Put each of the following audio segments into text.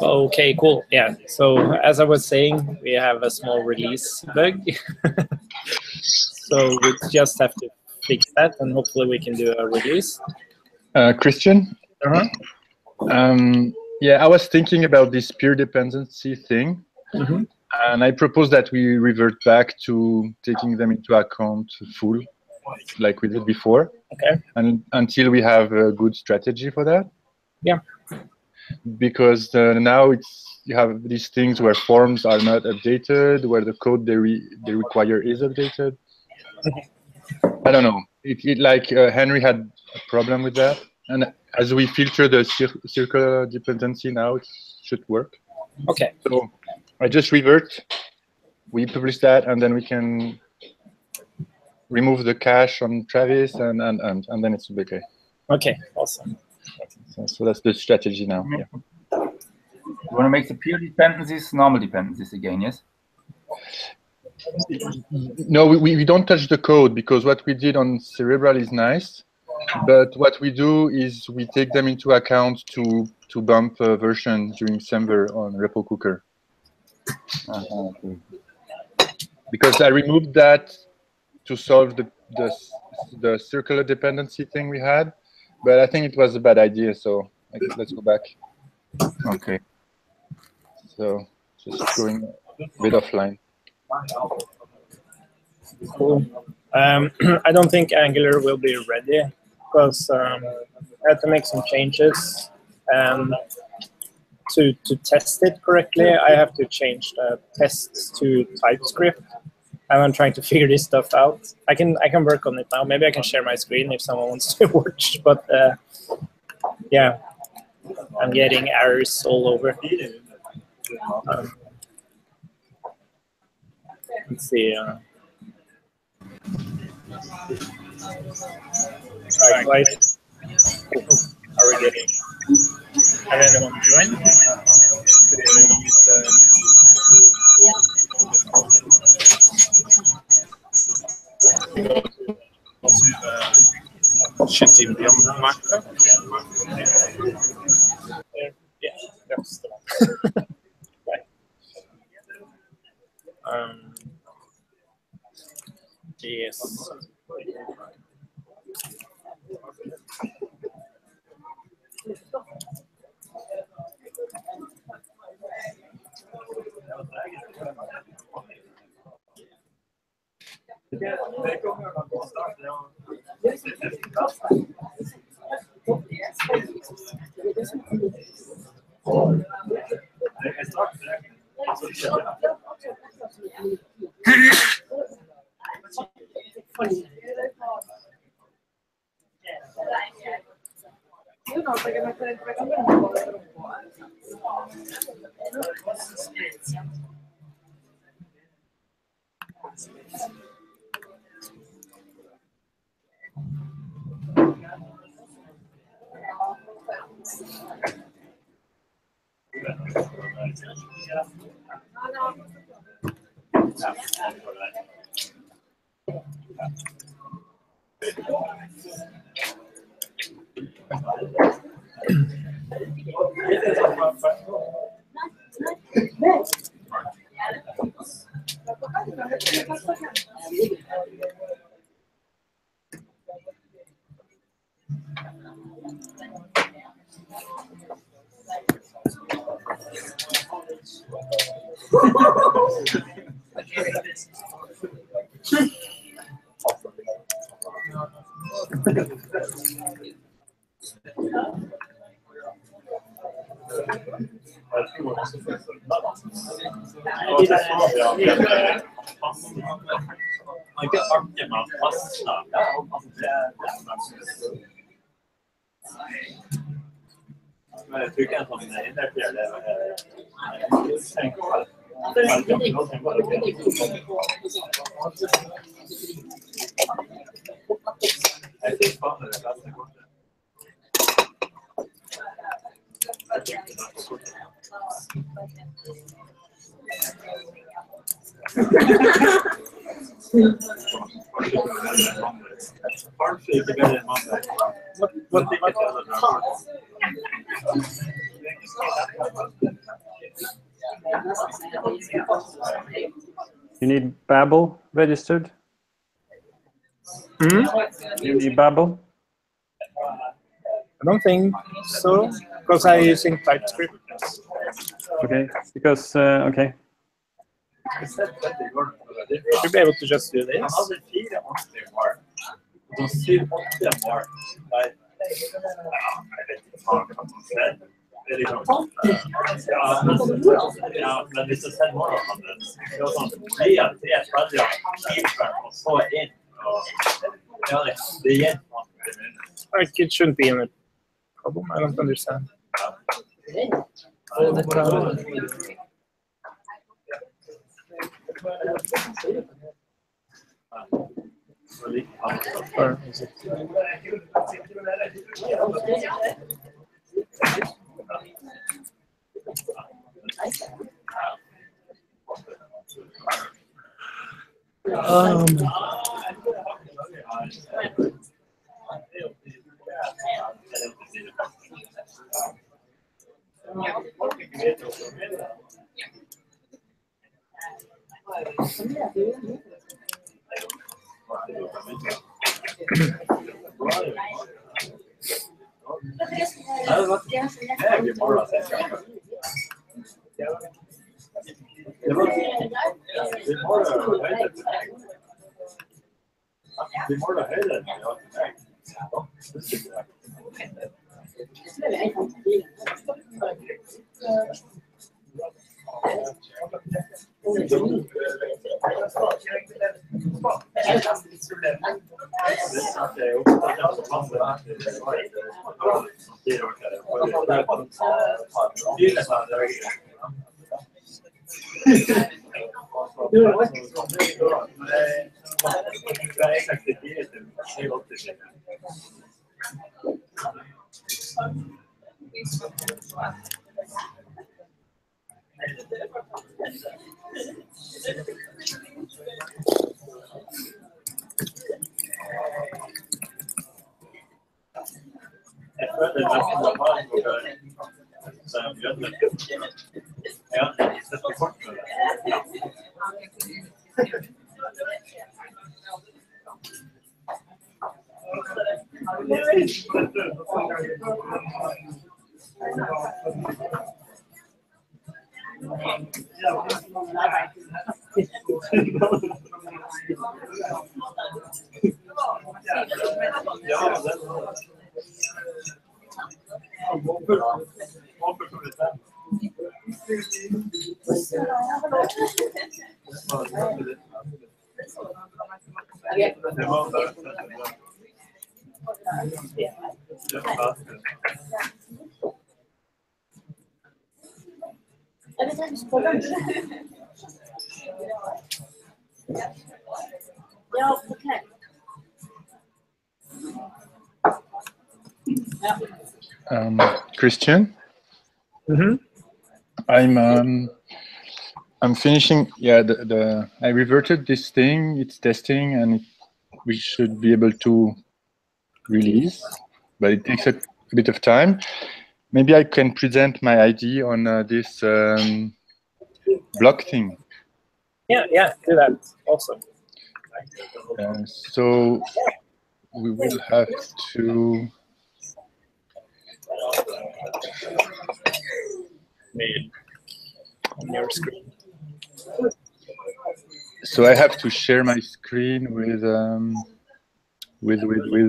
Okay, cool. Yeah. So as I was saying, we have a small release bug. So we just have to fix that, and hopefully we can do a release. Christian? Uh-huh. Yeah, I was thinking about this peer dependency thing. Mm-hmm. And I propose that we revert back to taking them into account full, like we did before. Okay. And until we have a good strategy for that. Yeah. Because now you have these things where forms are not updated, where the code they require is updated. I don't know. Henry had a problem with that, and as we filter the circular dependency now, it should work. Okay. So I just revert. We publish that, and then we can remove the cache on Travis, and then it's okay. Okay. Awesome. So that's the strategy now. Yeah. You want to make the peer dependencies normal dependencies again, yes? No, we don't touch the code, because what we did on Cerebral is nice, but what we do is we take them into account to bump a version during Semver on Repo Cooker. Okay. Because I removed that to solve the circular dependency thing we had, but I think it was a bad idea, so let's go back. Okay. So just going a bit offline. Cool. I don't think Angular will be ready, because I had to make some changes. To test it correctly, I have to change the tests to TypeScript, and I'm trying to figure this stuff out. I can work on it now. Maybe I can share my screen if someone wants to watch. But yeah, I'm getting errors all over. Let's see. Right. Are we getting? Have anyone joined? Shit in the macro. Yeah, that's the one. Right. Yes. You need Babel registered? You need Babel? I don't think so, because I'm using TypeScript. Okay, because, okay. Should be able to just do this. Like, it shouldn't be a problem. I don't understand. Or is it? Christian, I'm finishing. Yeah, I reverted this thing. It's testing, and we should be able to release, but it takes a bit of time. Maybe I can present my idea on this block thing. Yeah, do that. Awesome. So we will have to. On your screen. So I have to share my screen with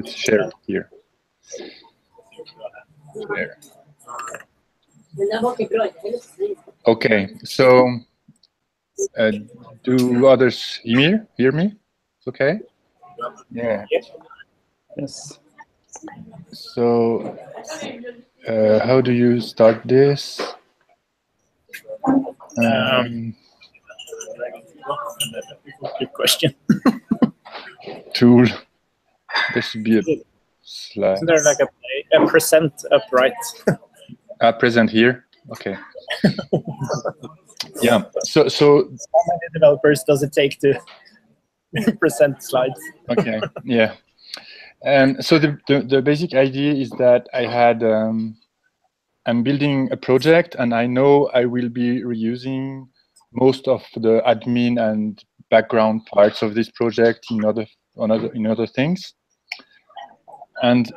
share here. There. Okay, so do others hear me? It's okay? Yeah. Yes. So how do you start this? Good question. Tool. There should be a slide. Isn't there like a present upright? Present here. Okay. Yeah. So how many developers does it take to present slides? Okay. Yeah. And so the basic idea is that I had an I'm building a project, and I know I will be reusing most of the admin and background parts of this project in other things. And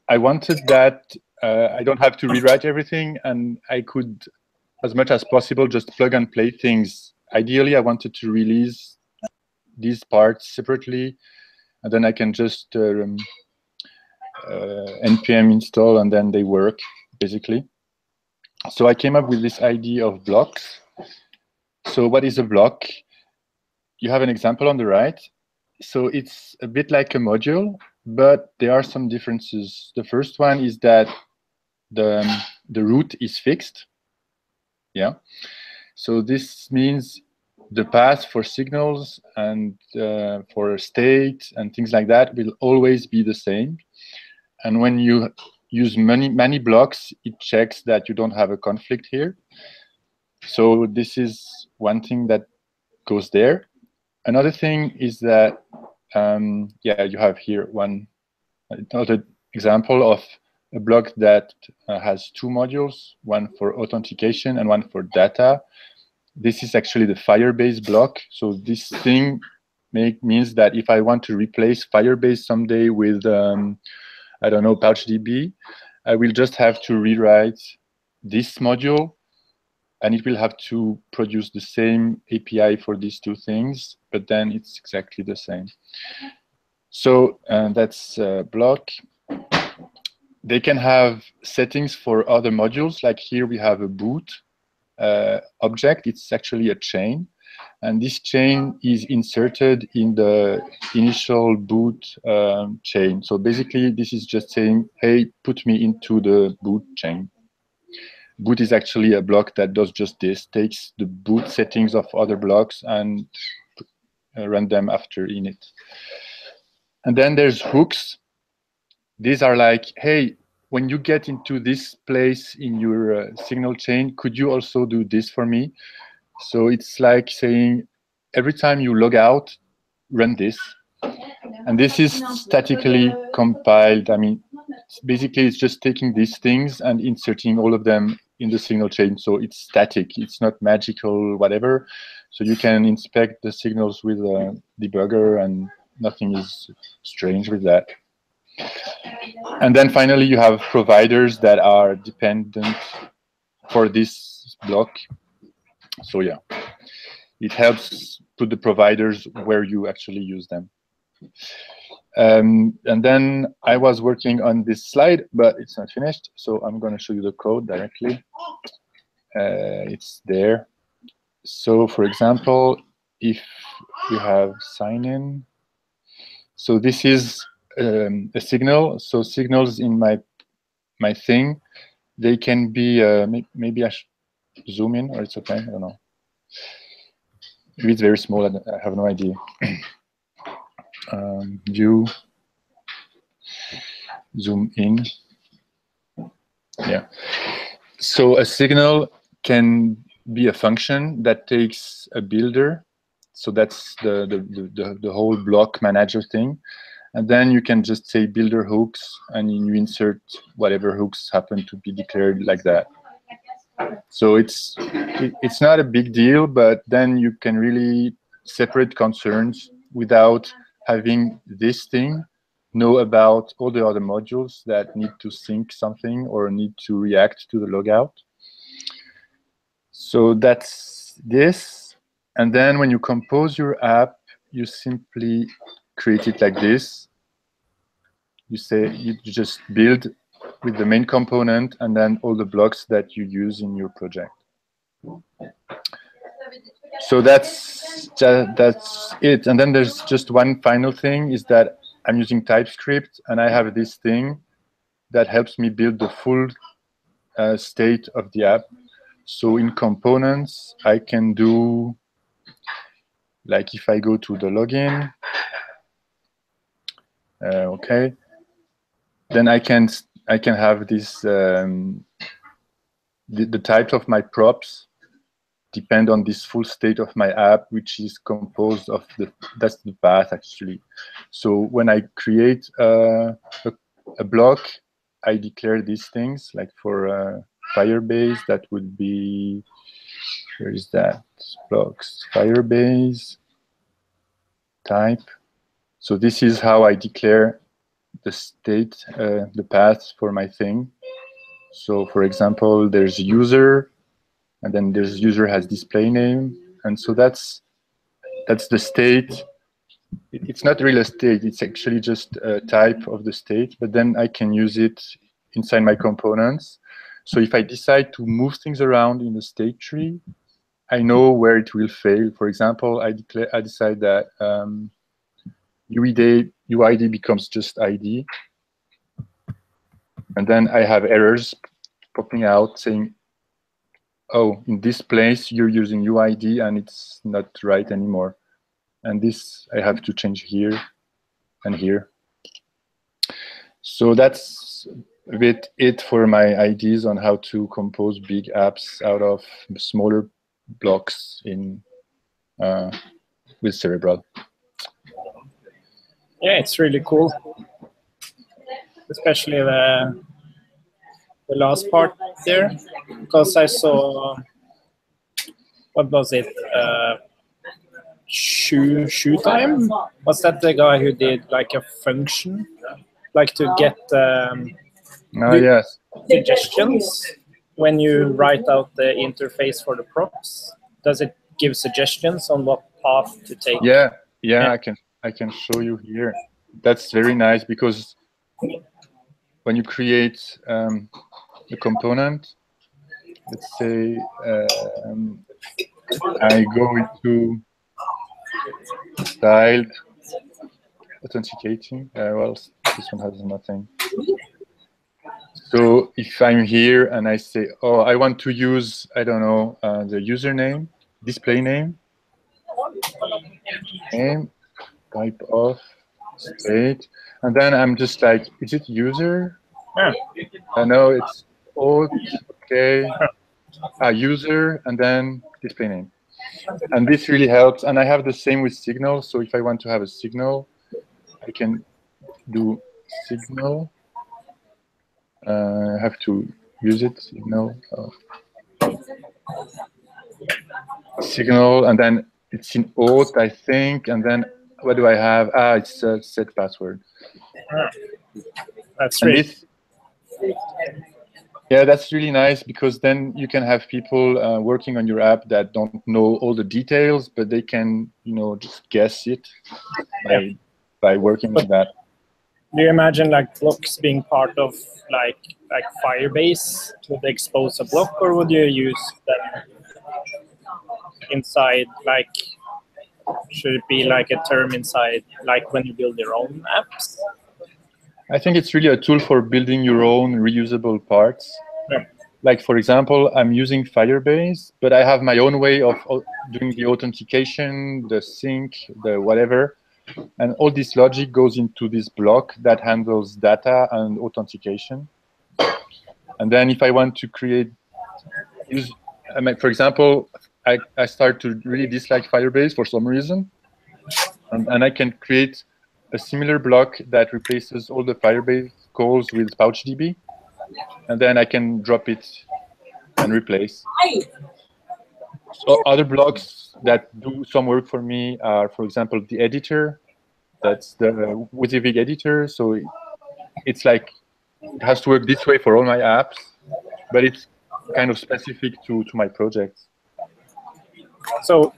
I wanted that I don't have to rewrite everything, and I could, as much as possible, just plug and play things. Ideally, I wanted to release these parts separately, and then I can just npm install, and then they work, basically. So I came up with this idea of blocks. So what is a block? You have an example on the right. So it's a bit like a module, but there are some differences. The first one is that the root is fixed. Yeah. So this means the path for signals and for state and things like that will always be the same. And when you use many blocks, it checks that you don't have a conflict here. So this is one thing that goes there. Another thing is that, yeah, you have here another example of a block that has two modules, one for authentication and one for data. This is actually the Firebase block. So this thing means that if I want to replace Firebase someday with, I don't know, PouchDB, I will just have to rewrite this module, and it will have to produce the same API for these two things, but then it's exactly the same. So that's a block. They can have settings for other modules. Like here we have a boot object. It's actually a chain. And this chain is inserted in the initial boot chain. So basically, this is just saying, hey, put me into the boot chain. Boot is actually a block that does just this, takes the boot settings of other blocks and run them after init. And then there's hooks. These are like, hey, when you get into this place in your signal chain, could you also do this for me? So it's like saying, every time you log out, run this. And this is statically compiled. I mean, basically, it's just taking these things and inserting all of them in the signal chain. So it's static. It's not magical, whatever. So you can inspect the signals with a debugger, and nothing is strange with that. And then finally, you have providers that are dependent for this block. So yeah, it helps put the providers where you actually use them. And then I was working on this slide, but it's not finished. So I'm going to show you the code directly. It's there. So for example, if we have sign in, so this is a signal. So signals in my thing, they can be, maybe I should zoom in, or it's okay, I don't know. Maybe it's very small, I have no idea. View, zoom in. Yeah. So a signal can be a function that takes a builder. So that's the whole block manager thing. And then you can just say builder hooks, and you insert whatever hooks happen to be declared like that. So it's not a big deal, but then you can really separate concerns without having this thing know about all the other modules that need to sync something or need to react to the logout. So that's this. And then when you compose your app, you simply create it like this. You say you just build with the main component and then all the blocks that you use in your project. So that's it. And then there's just one final thing, is that I'm using TypeScript, and I have this thing that helps me build the full state of the app. So in components, I can do, like if I go to the login, okay, then I can have this, the type of my props depend on this full state of my app, which is composed of that's the path actually. So when I create a block, I declare these things, like for Firebase, that would be, where is that? Blocks, Firebase, type. So this is how I declare the state, the path for my thing. So for example, there's user, and then there's user has display name. And so that's the state. It's not really a state, it's actually just a type of the state, but then I can use it inside my components. So if I decide to move things around in the state tree, I know where it will fail. For example, I decide that UID becomes just ID. And then I have errors popping out saying, oh, in this place, you're using UID and it's not right anymore. And this I have to change here and here. So that's a bit it for my ideas on how to compose big apps out of smaller blocks in with Cerebral. Yeah, it's really cool, especially the last part there, because I saw, what was it? Shoe time? Was that the guy who did like a function, like to get Yes. suggestions when you write out the interface for the props? Does it give suggestions on what path to take? Yeah. I can show you here. That's very nice, because when you create a component, let's say I go into styled authenticating. Well, this one has nothing. So if I'm here and I say, oh, I want to use, I don't know, the username, display name, type of state, and then I'm just like, is it user? I know it's auth, okay, user, and then display name. And this really helps. And I have the same with signal. So if I want to have a signal, I can do signal. I have to use it, signal. Signal, and then it's in auth, I think. And then what do I have? It's a set password. That's right. Yeah, that's really nice, because then you can have people working on your app that don't know all the details, but they can, just guess it by working with that. Do you imagine like blocks being part of like Firebase? Would they expose a block, or would you use them inside? Like, should it be like a term inside, like when you build your own apps? I think it's really a tool for building your own reusable parts. Yeah. Like, for example, I'm using Firebase, but I have my own way of doing the authentication, the sync, the whatever. And all this logic goes into this block that handles data and authentication. And then if I want to for example, I start to really dislike Firebase for some reason. And I can create a similar block that replaces all the Firebase calls with PouchDB. And then I can drop it and replace. So other blocks that do some work for me are, for example, the editor. That's the WYSIWYG editor. So it's like, it has to work this way for all my apps, but it's kind of specific to my projects. So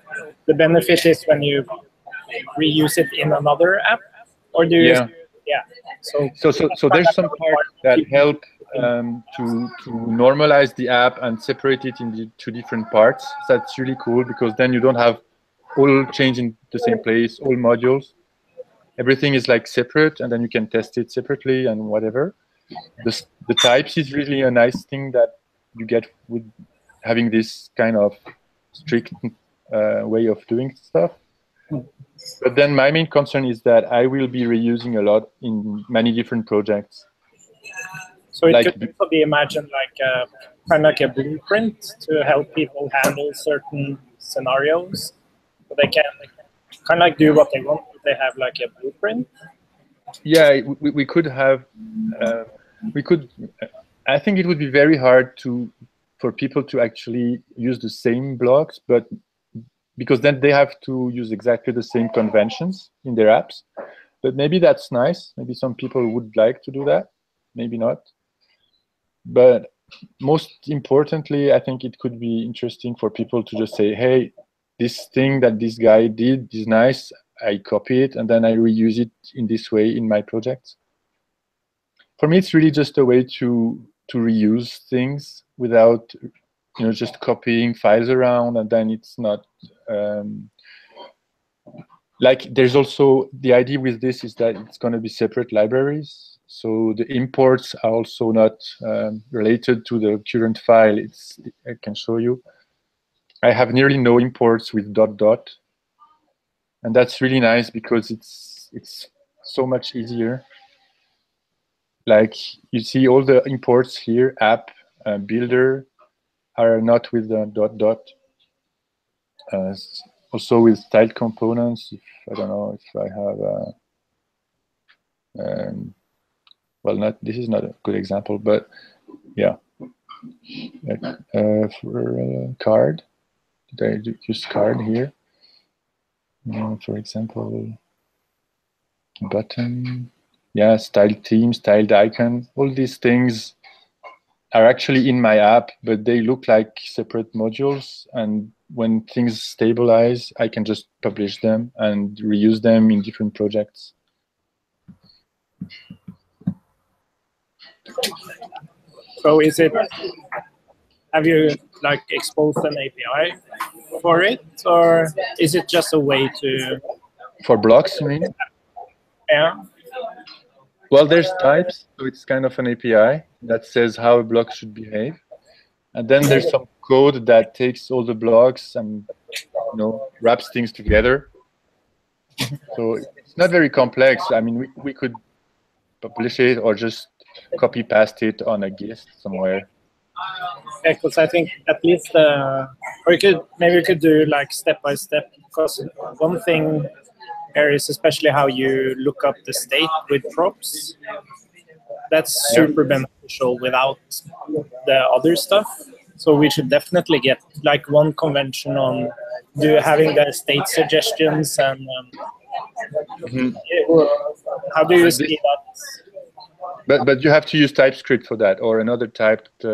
the benefit is when you reuse it in another app, or do you? Yeah. So there's some parts that help to normalize the app and separate it into two different parts. That's really cool, because then you don't have all change in the same place, all modules. Everything is like separate, and then you can test it separately and whatever. The types is really a nice thing that you get with having this kind of strict way of doing stuff. But then my main concern is that I will be reusing a lot in many different projects. So it could also be imagined like kind of like a blueprint to help people handle certain scenarios. So they can kind of like do what they want, but they have like a blueprint. Yeah, we could have, I think it would be very hard for people to actually use the same blocks, but because then they have to use exactly the same conventions in their apps. But maybe that's nice. Maybe some people would like to do that. Maybe not. But most importantly, I think it could be interesting for people to just say, hey, this thing that this guy did is nice. I copy it and then I reuse it in this way in my projects. For me, it's really just a way to reuse things without, just copying files around, and then it's not like there's also the idea with this is that it's going to be separate libraries. So the imports are also not related to the current file. I can show you. I have nearly no imports with ... And that's really nice because it's so much easier. Like you see all the imports here, app, builder, are not with the ... Also with styled components, I don't know if I have well, this is not a good example, but yeah. For card, did I use card here? For example, button, yeah, styled theme, styled icon, all these things are actually in my app, but they look like separate modules. And when things stabilize, I can just publish them and reuse them in different projects. So have you like exposed an API for it, or is it just a way to? For blocks, you mean? Yeah. Well, there's types, so it's kind of an API that says how a block should behave. And then there's some code that takes all the blocks and wraps things together. So it's not very complex. I mean, we could publish it or just copy paste it on a GIST somewhere. Yeah, because I think at least, or maybe we could do like step by step. Because one thing here is especially how you look up the state with props. That's super beneficial without the other stuff. So we should definitely get like one convention on having the state suggestions and how do you see that? But you have to use TypeScript for that or another typed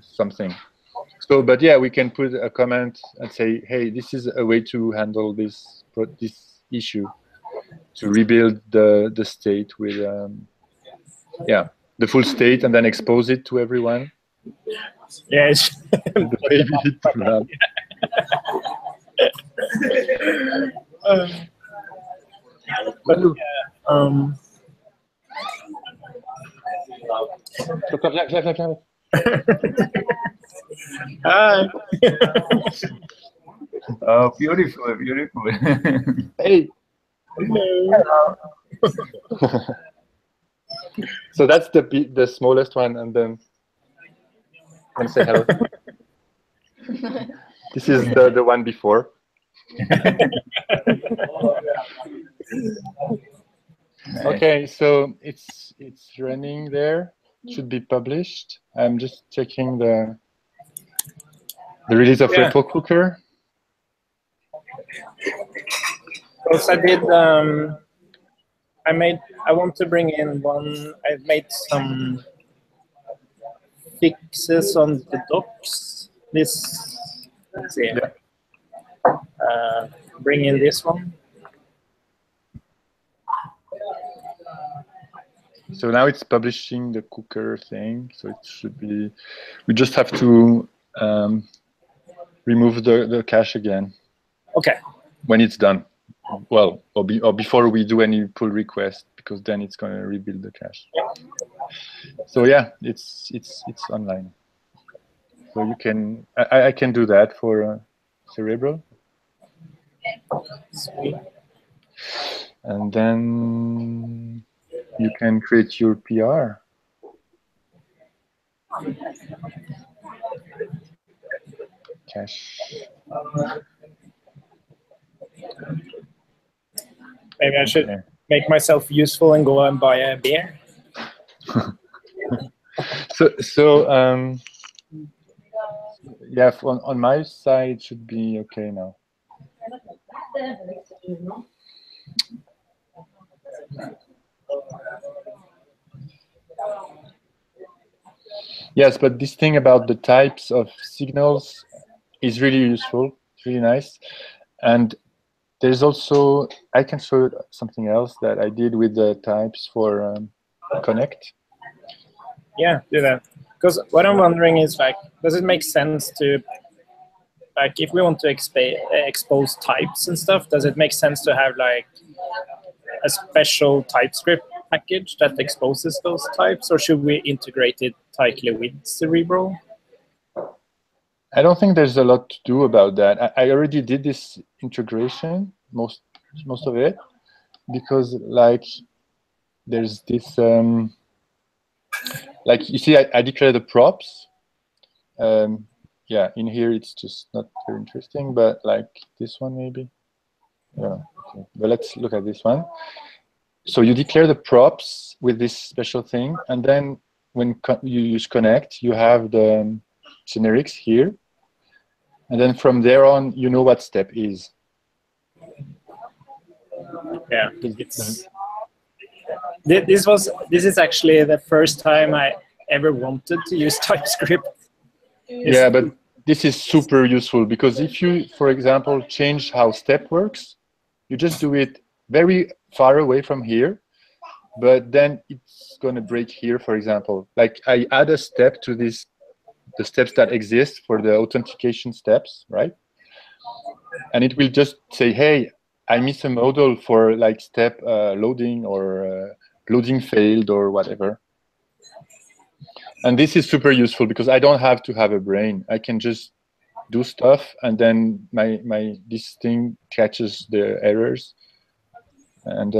something. So, but yeah, we can put a comment and say, hey, this is a way to handle this issue, to rebuild the state with the full state and then expose it to everyone. Yes. Hi. Oh, beautiful, beautiful. Hey. Hello. So that's the smallest one, and then I'm gonna say hello. This is the one before. Okay, so it's running there. It should be published. I'm just checking the release of Repo Cooker. Because I want to bring in one. I've made some fixes on the docs. Let's see. Bring in this one. So now it's publishing the cooker thing. So it should be. We just have to remove the cache again. Okay. When it's done. Well, or before we do any pull request, because then it's going to rebuild the cache. So yeah, it's online. So you can I can do that for Cerebral. Sweet. And then you can create your PR. Cache. Maybe I should make myself useful and go and buy a beer. So yeah, on my side it should be okay now. Yes, but this thing about the types of signals is really useful. It's really nice. And there's also, I can show you something else that I did with the types for Connect. Yeah, do that. Because what I'm wondering is, like, does it make sense to, like, if we want to expose types and stuff, does it make sense to have like a special TypeScript package that exposes those types, or should we integrate it tightly with Cerebral? I don't think there's a lot to do about that. I already did this integration, most of it, because like there's this like you see, I declare the props. Yeah, in here it's just not very interesting, but like this one maybe. Yeah, okay. But let's look at this one. So you declare the props with this special thing, and then when you use Connect, you have the generics here, and then from there on, you know what step is. Yeah, this is actually the first time I ever wanted to use TypeScript. Yeah, but this is super useful because if you, for example, change how step works, you just do it very far away from here, but then it's going to break here, for example. Like I add a step to this, the steps that exist for the authentication steps, right? And it will just say, hey, I miss a modal for like step loading or loading failed or whatever. And this is super useful because I don't have to have a brain. I can just do stuff, and then this thing catches the errors, and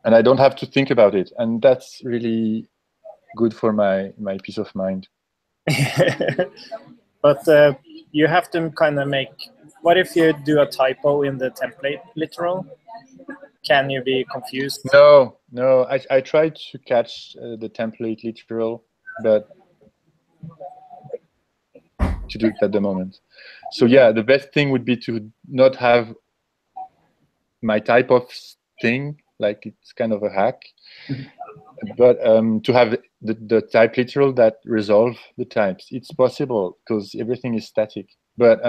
I don't have to think about it. And that's really good for my peace of mind. But you have to kind of make. What if you do a typo in the template literal? Can you be confused? No. I tried to catch the template literal, but to do it at the moment. So yeah, the best thing would be to not have my type of thing, like it's kind of a hack, but to have the type literal that resolve the types. It's possible because everything is static, but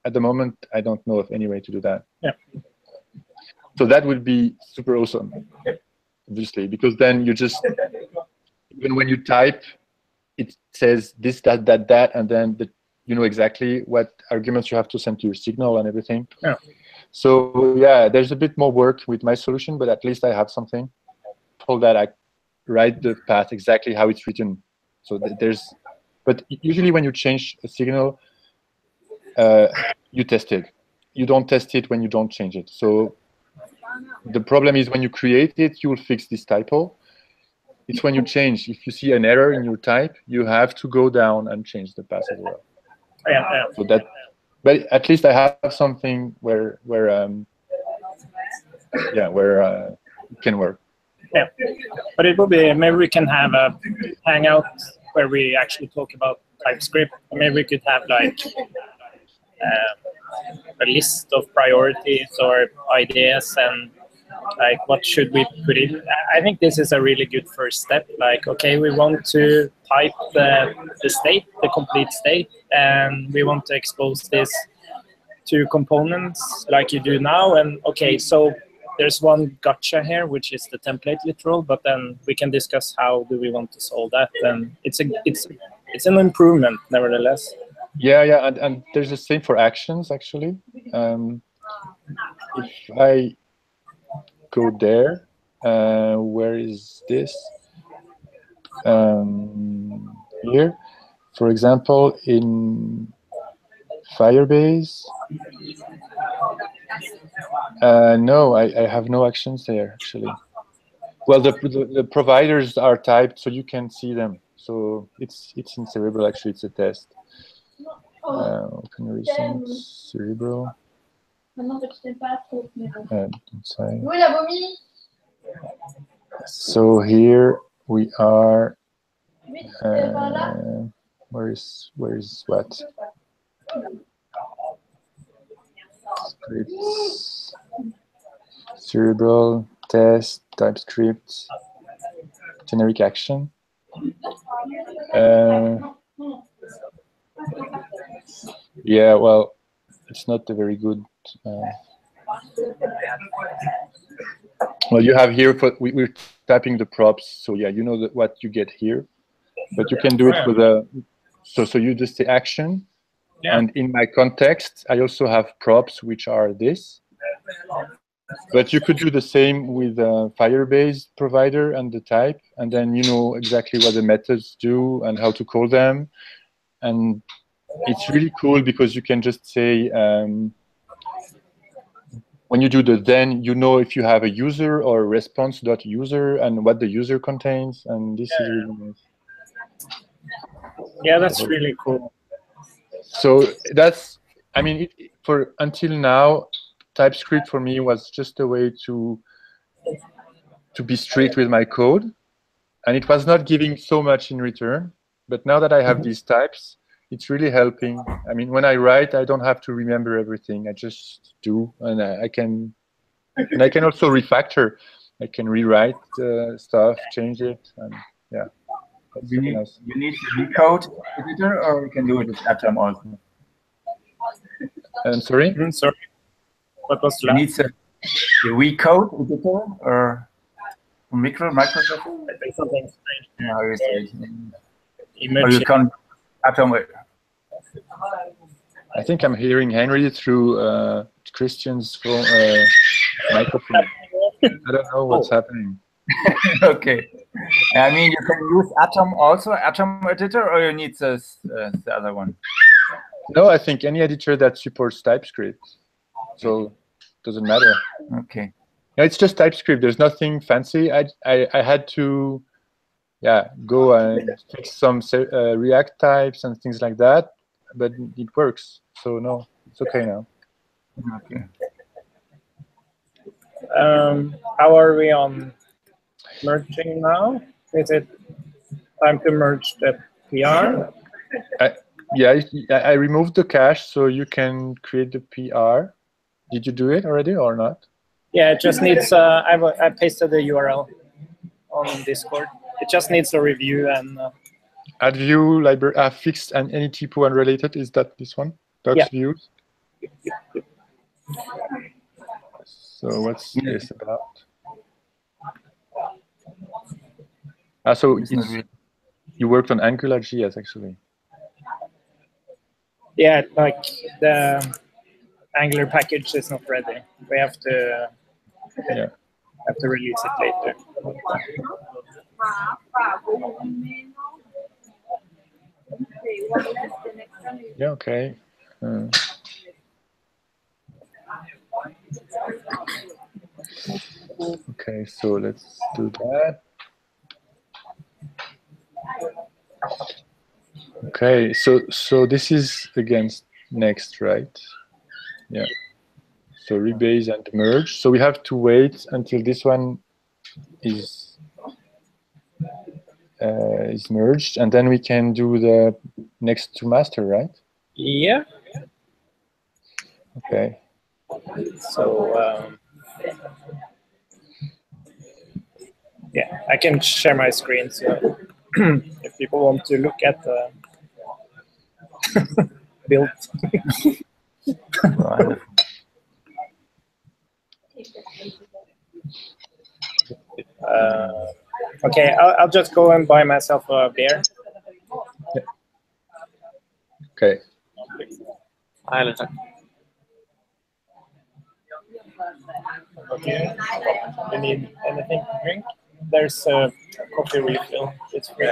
at the moment I don't know of any way to do that. Yeah. So that would be super awesome, obviously, because then you just, even when you type, it says this, that, and then you know exactly what arguments you have to send to your signal and everything. Yeah. So yeah, there's a bit more work with my solution, but at least I have something for that. I write the path exactly how it's written. So but usually when you change a signal, you test it. You don't test it when you don't change it. So the problem is when you create it, you will fix this typo. It's when you change. If you see an error in your type, you have to go down and change the path as well. Yeah. So that, but at least I have something where it can work. Yeah, but it will be, maybe we can have a hangout where we actually talk about TypeScript. Maybe we could have like a list of priorities or ideas, and like what should we put in. I think this is a really good first step. Like, okay, we want to type the state, the complete state, and we want to expose this to components like you do now. And okay, so there's one gotcha here, which is the template literal, but then we can discuss how do we want to solve that. And it's an improvement nevertheless. Yeah, and there's the same for actions actually. If I go there, where is this? Here, for example, in Firebase. No, I have no actions there actually. Well, the providers are typed, so you can see them. So it's in Cerebral actually. It's a test. Open recent Cerebral. So here we are where is what? Scripts, Cerebral, test, TypeScript, generic action. Yeah, well, it's not a very good. Well, you have here for we're typing the props, so yeah, you know what you get here, but you can do it with a. So you just say action, and in my context, I also have props, which are this. But you could do the same with a Firebase provider and the type, and then you know exactly what the methods do and how to call them, and it's really cool because you can just say. When you do the then, you know if you have a user or response.user and what the user contains, and this is really nice. Yeah, that's really cool. So that's, I mean, for until now, TypeScript for me was just a way to be strict with my code, and it was not giving so much in return. But now that I have these types, it's really helping. I mean, when I write, I don't have to remember everything. I just do, and I can also refactor. I can rewrite stuff, change it, and yeah. You need the code editor, or you can do it with Atom also. I'm sorry. Sorry. What was you need the code editor or Microsoft? I think something strange. Yeah, how you say it? Or you can Atom. I think I'm hearing Henry through Christian's phone microphone. I don't know what's happening. Okay. I mean, you can use Atom also, Atom editor, or you need the other one? No, I think any editor that supports TypeScript. So it doesn't matter. Okay. Yeah, it's just TypeScript. There's nothing fancy. I had to, go and fix some React types and things like that, but it works. So no, it's okay now. Okay. How are we on merging now? Is it time to merge the PR? I removed the cache, so you can create the PR. Did you do it already or not? Yeah, it just needs. I pasted the URL on Discord. It just needs a review and. Add view library fixed and any typo unrelated. Is that this one? Docs views. So what's this about? So you worked on AngularJS actually. Yeah, like the Angular package is not ready. We have to release it later. Yeah. Okay. Okay. So let's do that. Okay. So this is against next, right? Yeah. So rebase and merge. So we have to wait until this one is merged, and then we can do the next to master, right? Yeah. Okay. So yeah, I can share my screen. So if people want to look at the build. Okay, I'll just go and buy myself a beer. Okay. Okay. You need anything to drink? There's a coffee refill. It's free.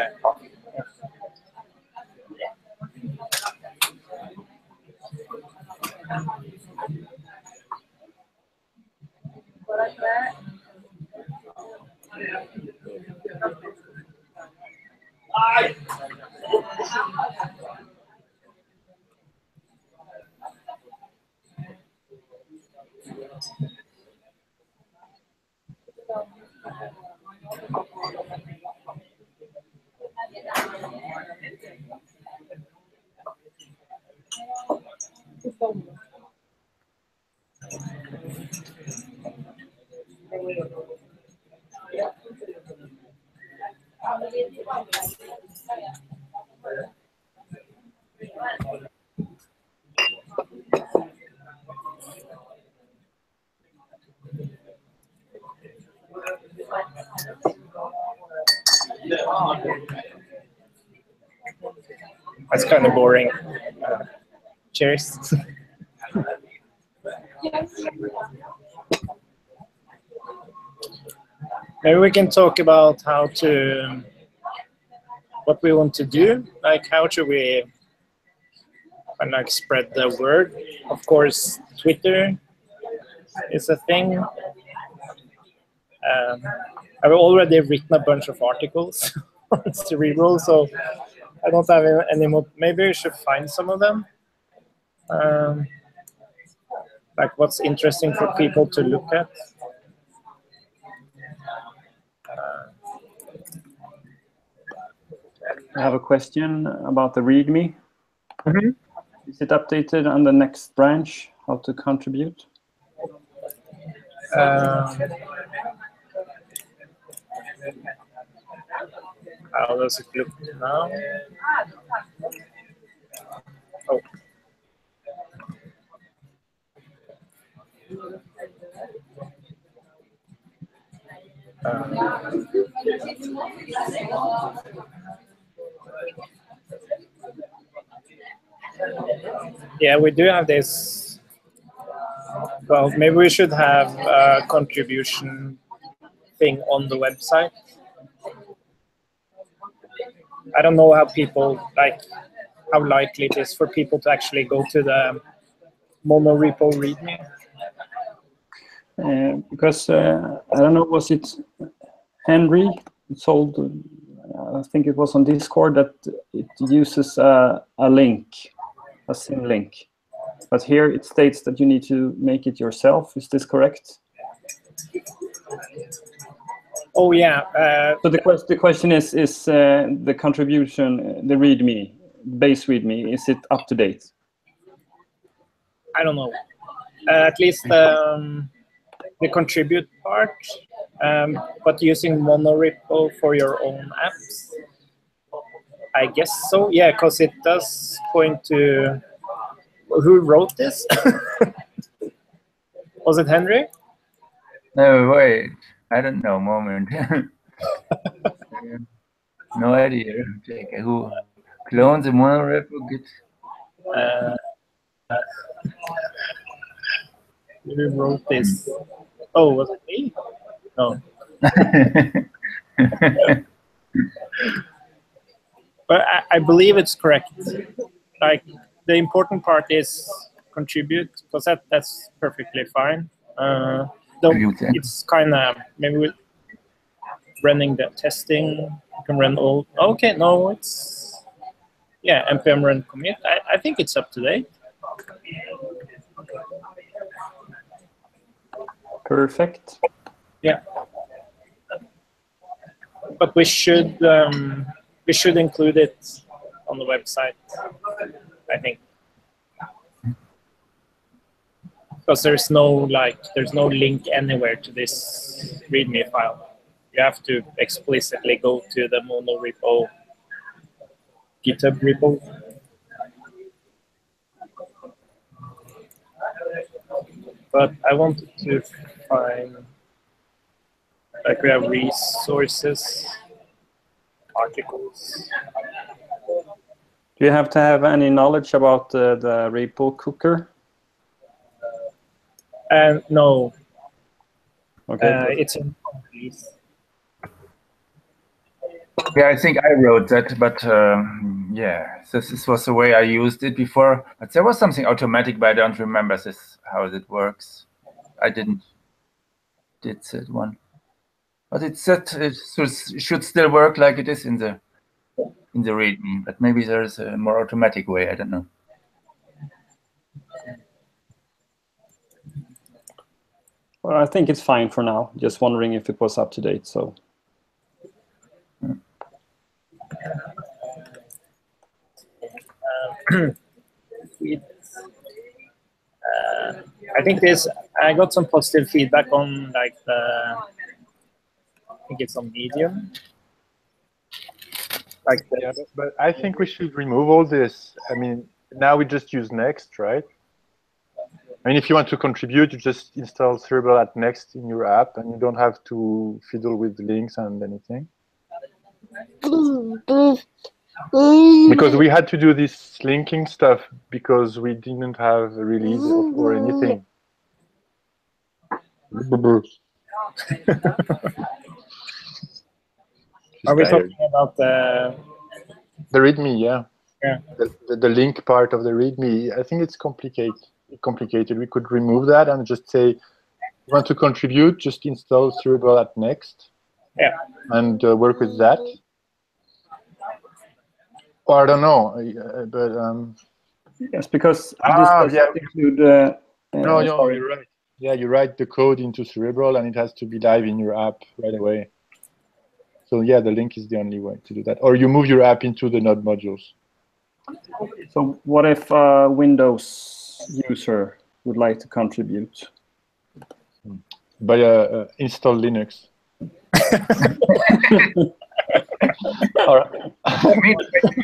That's kind of boring. Cheers. Maybe we can talk about how to, what we want to do. Like, how should we kind of like spread the word? Of course, Twitter is a thing. I've already written a bunch of articles on Cerebral, so I don't have any more. Maybe we should find some of them. Like what's interesting for people to look at. I have a question about the README. Is it updated on the next branch? How to contribute? How does it look now? Oh. Yeah, we do have this. Well, maybe we should have a contribution thing on the website. I don't know how people, like, how likely it is for people to actually go to the monorepo README. Because I don't know, was it Henry told, I think it was on Discord, that it uses a link, a sim link. But here it states that you need to make it yourself. Is this correct? Oh yeah. So the question is the contribution, the README, base README, is it up to date? I don't know. At least the contribute part, but using monorepo for your own apps. I guess so. Yeah, because it does point to who wrote this. Was it Henry? No, wait. I don't know. Moment. No idea. Who clones the monorepo? Git. Who wrote this? Oh, was it me? No. But I believe it's correct. Like the important part is contribute, because that's perfectly fine. Though it's kind of maybe with running the testing, you can run all. Okay, no, it's yeah, npm run commit. I think it's up to date. Perfect. Yeah, but we should include it on the website, I think, because there's no link anywhere to this README file. You have to explicitly go to the monorepo GitHub repo. But I wanted to find, like, we have resources, articles. Do you have to have any knowledge about the repo cooker? No. Okay. It's in please. Yeah, I think I wrote that, but yeah, this was the way I used it before. But there was something automatic, but I don't remember how it works. I did that one, but it should still work like it is in the README. But maybe there's a more automatic way. I don't know. Well, I think it's fine for now. Just wondering if it was up to date. So. I think I got some positive feedback on like I think it's on Medium. Like yeah, but I think we should remove all this. I mean, now we just use Next, right? I mean, if you want to contribute, you just install Cerebral at Next in your app, and you don't have to fiddle with links and anything. Because we had to do this linking stuff because we didn't have a release or anything. Are we talking about the README? Yeah. Yeah. The link part of the README. I think it's complicated. We could remove that and just say, you want to contribute, just install Cerebral at Next. Yeah. And work with that. Or I don't know, but yes, because this does yeah. include. No, you're right. Yeah, you write the code into Cerebral, and it has to be live in your app right away. So yeah, the link is the only way to do that. Or you move your app into the Node modules. So what if a Windows user would like to contribute? By install Linux. I mean,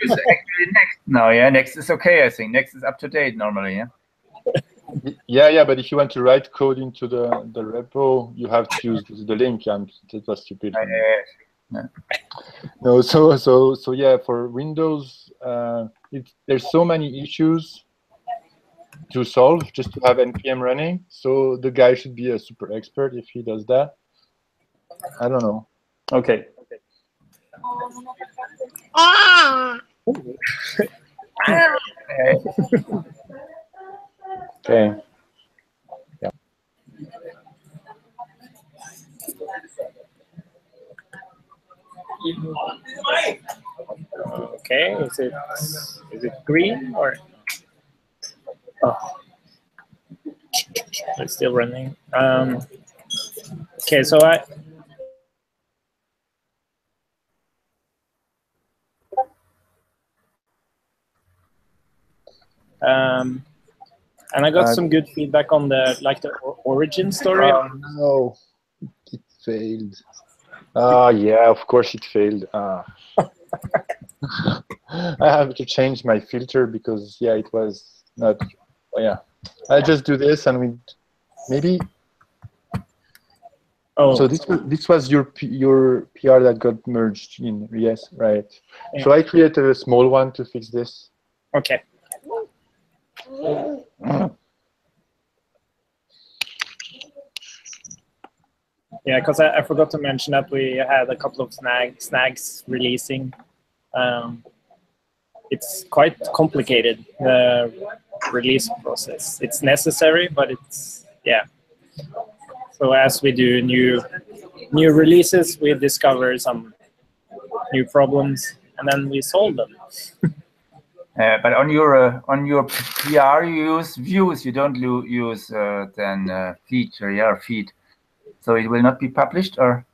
use actually Next now. Yeah, Next is okay. I think Next is up to date normally. Yeah. Yeah, but if you want to write code into the repo, you have to use the link, and that was stupid. Yeah. No, so yeah, for Windows, there's so many issues to solve just to have npm running. So the guy should be a super expert if he does that. I don't know. Okay. Okay. Yeah. Okay, is it green or? Oh, it's still running. Okay, so and I got some good feedback on the origin story. Oh no, it failed. Yeah, of course it failed. I have to change my filter because yeah, it was not. Oh, yeah, I just do this and we maybe. Oh, so this was your PR that got merged in. Yes, right. Yeah. So I created a small one to fix this. Okay. Yeah, because I forgot to mention that we had a couple of snags releasing. It's quite complicated, the release process. It's necessary, but it's, yeah. So as we do new releases, we discover some new problems, and then we solve them. But on your PR, you use views. You don't use then feature, yeah, feed. So it will not be published, or?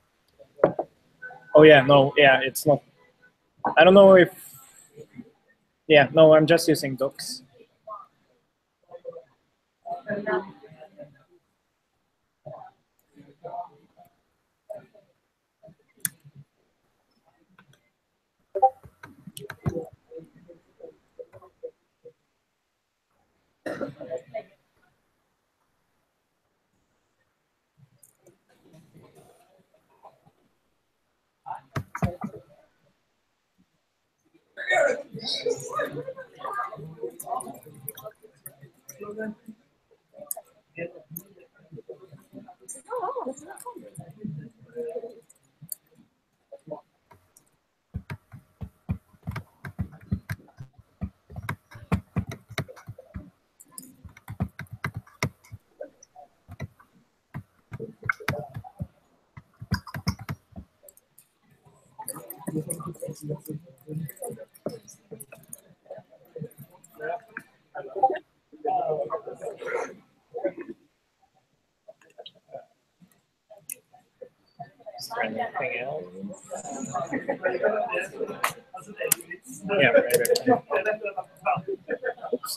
Oh yeah, no, yeah, it's not. I don't know if. Yeah, no, I'm just using docs. Is there anything else? Yeah, maybe. Oops.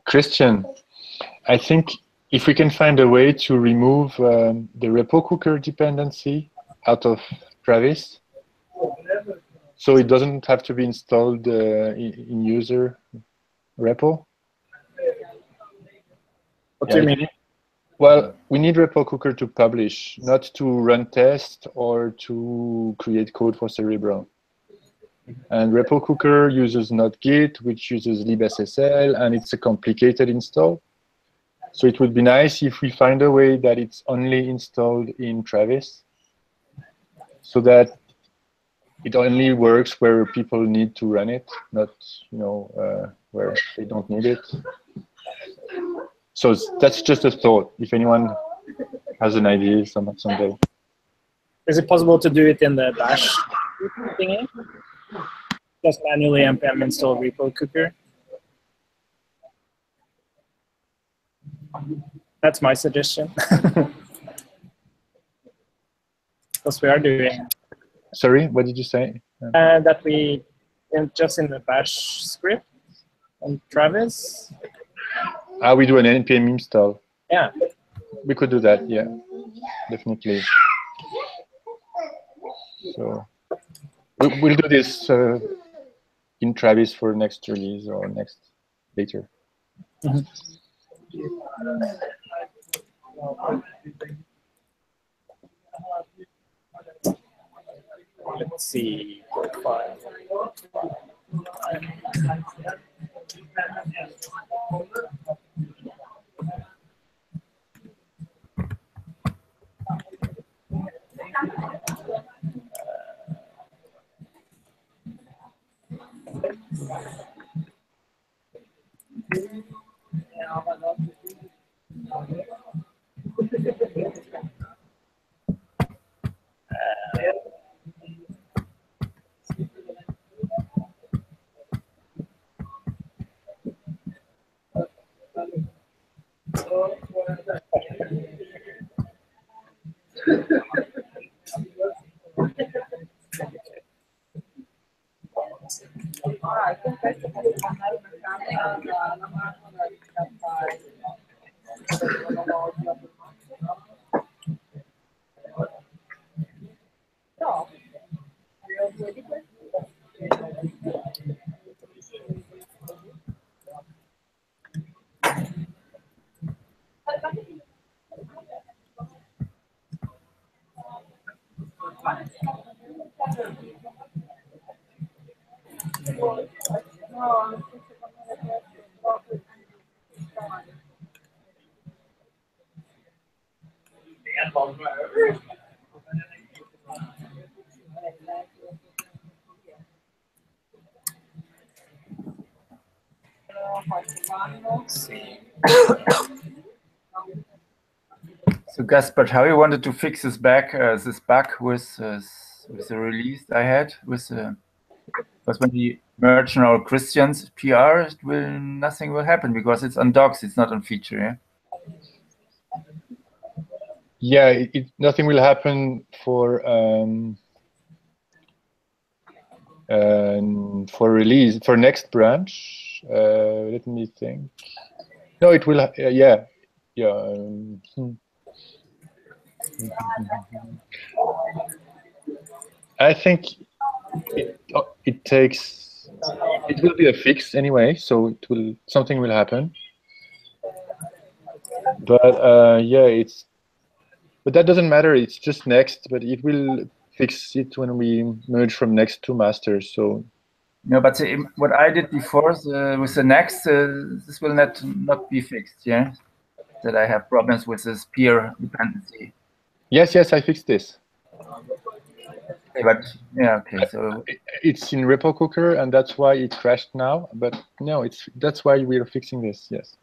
Christian, I think if we can find a way to remove the repo cooker dependency out of Travis, so it doesn't have to be installed in user repo. What do you mean? Well, we need repo cooker to publish, not to run tests or to create code for Cerebral. And repo cooker uses not Git, which uses libsSL, and it's a complicated install. So it would be nice if we find a way that it's only installed in Travis, so that it only works where people need to run it, not where they don't need it. So that's just a thought. If anyone has an idea someday. Is it possible to do it in the bash thingy? Just manually npm install repo cooker? That's my suggestion. Because we are doing. Sorry, what did you say? That we just in the bash script on Travis. We do an npm install. Yeah. We could do that, yeah, definitely. So we'll do this in Travis for next release or later. Mm-hmm. Let's see. So Gaspard, how you wanted to fix this bug with the release I had with because when we merge now Christian's PR, nothing will happen because it's on docs, it's not on feature. Yeah, nothing will happen for release for next branch. Let me think. No, it will. Yeah. I think it takes. It will be a fix anyway, so something will happen. But yeah, but that doesn't matter. It's just next, but it will fix it when we merge from next to masters. So. No, but what I did before with the next, this will not be fixed. Yeah, that I have problems with this peer dependency. Yes, I fixed this. Okay, but yeah, okay. So it's in repo cooker, and that's why it crashed now. But no, that's why we are fixing this. Yes.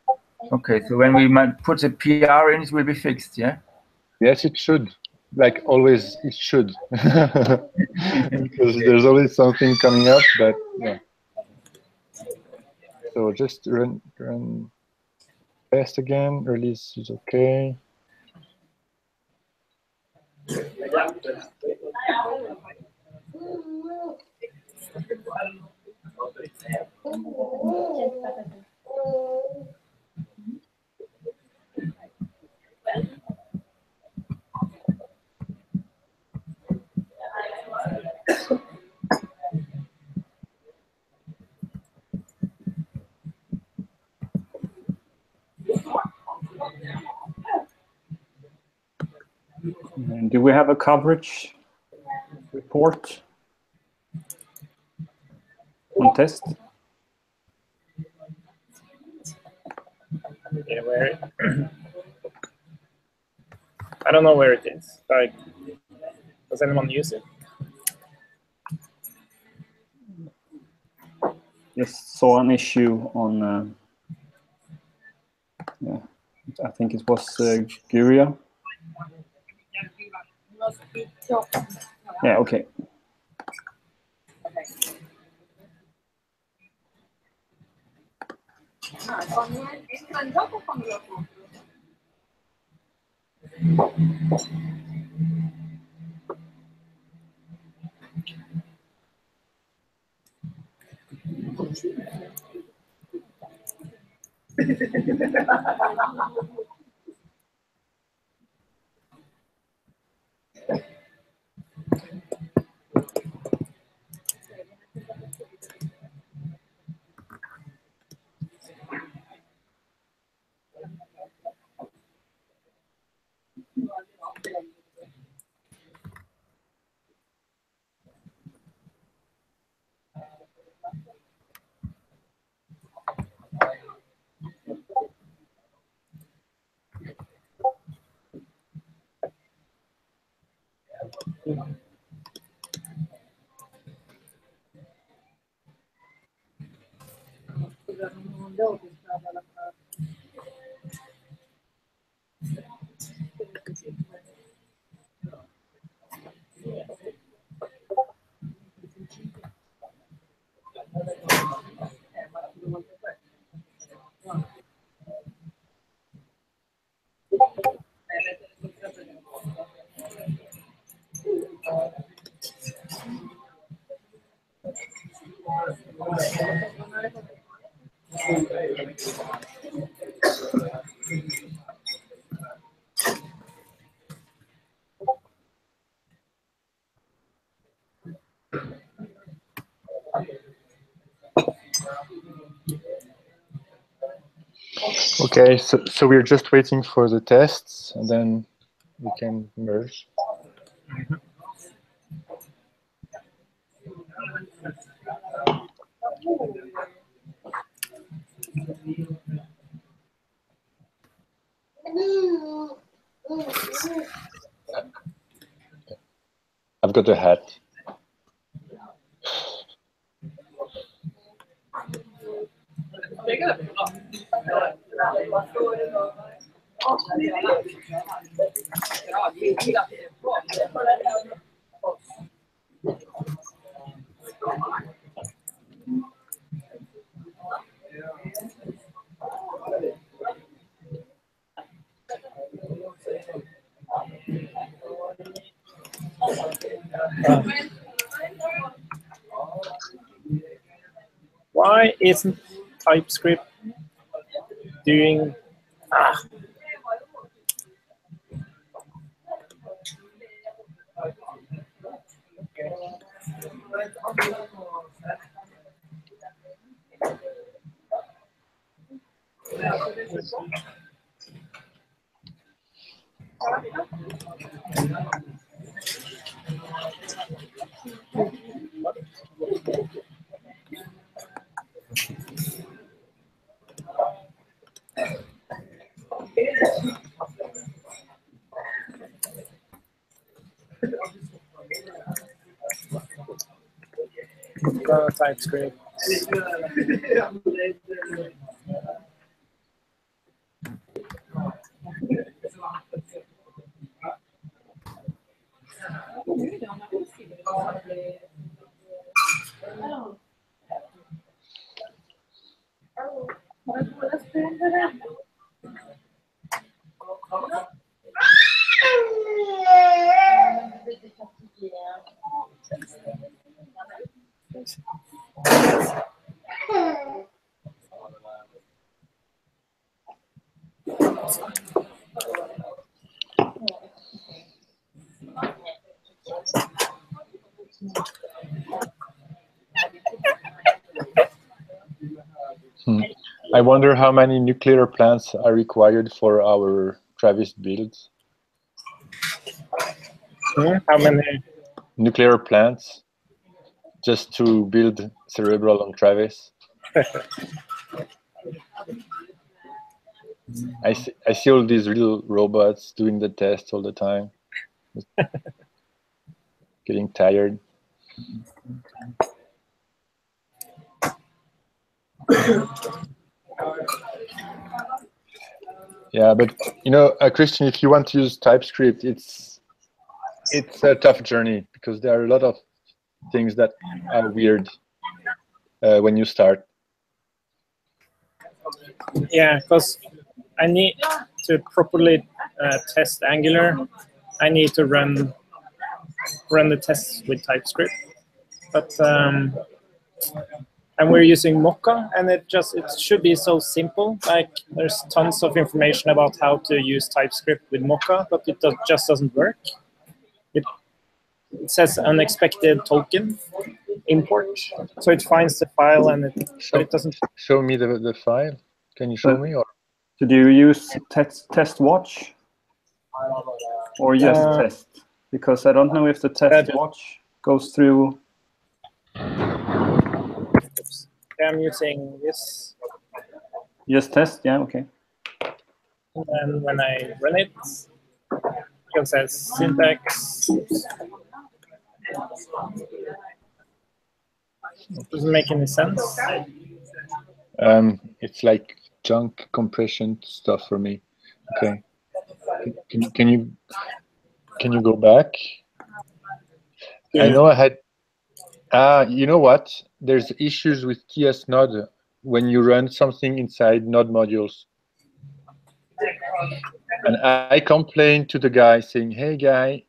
Okay, so when we might put a PR in, it will be fixed. Yeah. Yes, it should. Like always, it should. Because there's always something coming up, but yeah. So just run test again. Release is okay. Do we have a coverage report on test? Yeah, where? I don't know where it is. Like, does anyone use it? Just saw an issue on. Yeah, I think it was Guria. Yeah. Okay. Okay, so we're just waiting for the tests, and then we can merge. I've got a hat. Why isn't TypeScript doing? TypeScript. I wonder how many nuclear plants are required for our Travis builds. How many? Nuclear plants, just to build Cerebral on Travis. I see all these little robots doing the tests all the time. Getting tired. Yeah, but you know, Christian, if you want to use TypeScript, it's a tough journey because there are a lot of things that are weird when you start. Yeah, because I need to properly test Angular. I need to run the tests with TypeScript, but and we're using Mocha, and it should be so simple. Like there's tons of information about how to use TypeScript with Mocha, but it just doesn't work. It says unexpected token import, so it finds the file and but it doesn't. Show me the file. Can you show me? Or did you use test watch or just test? Because I don't know if the test watch goes through. I'm using this. Just test, yeah, okay. And when I run it, it says syntax. Doesn't make any sense. It's like junk compression stuff for me. Okay. Can you go back? Yeah. I know I had. You know what? There's issues with TS Node when you run something inside Node modules. And I complained to the guy saying, "Hey guy,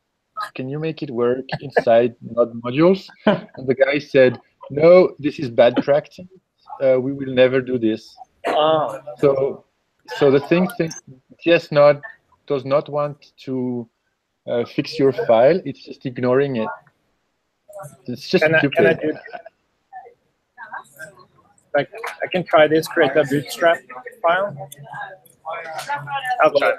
can you make it work inside Node modules?" And the guy said, "No, this is bad practice. We will never do this." So the thing TS Node does not want to fix your file. It's just ignoring it. It's just stupid. Can I do like I can try this, create a bootstrap file? I'll try it.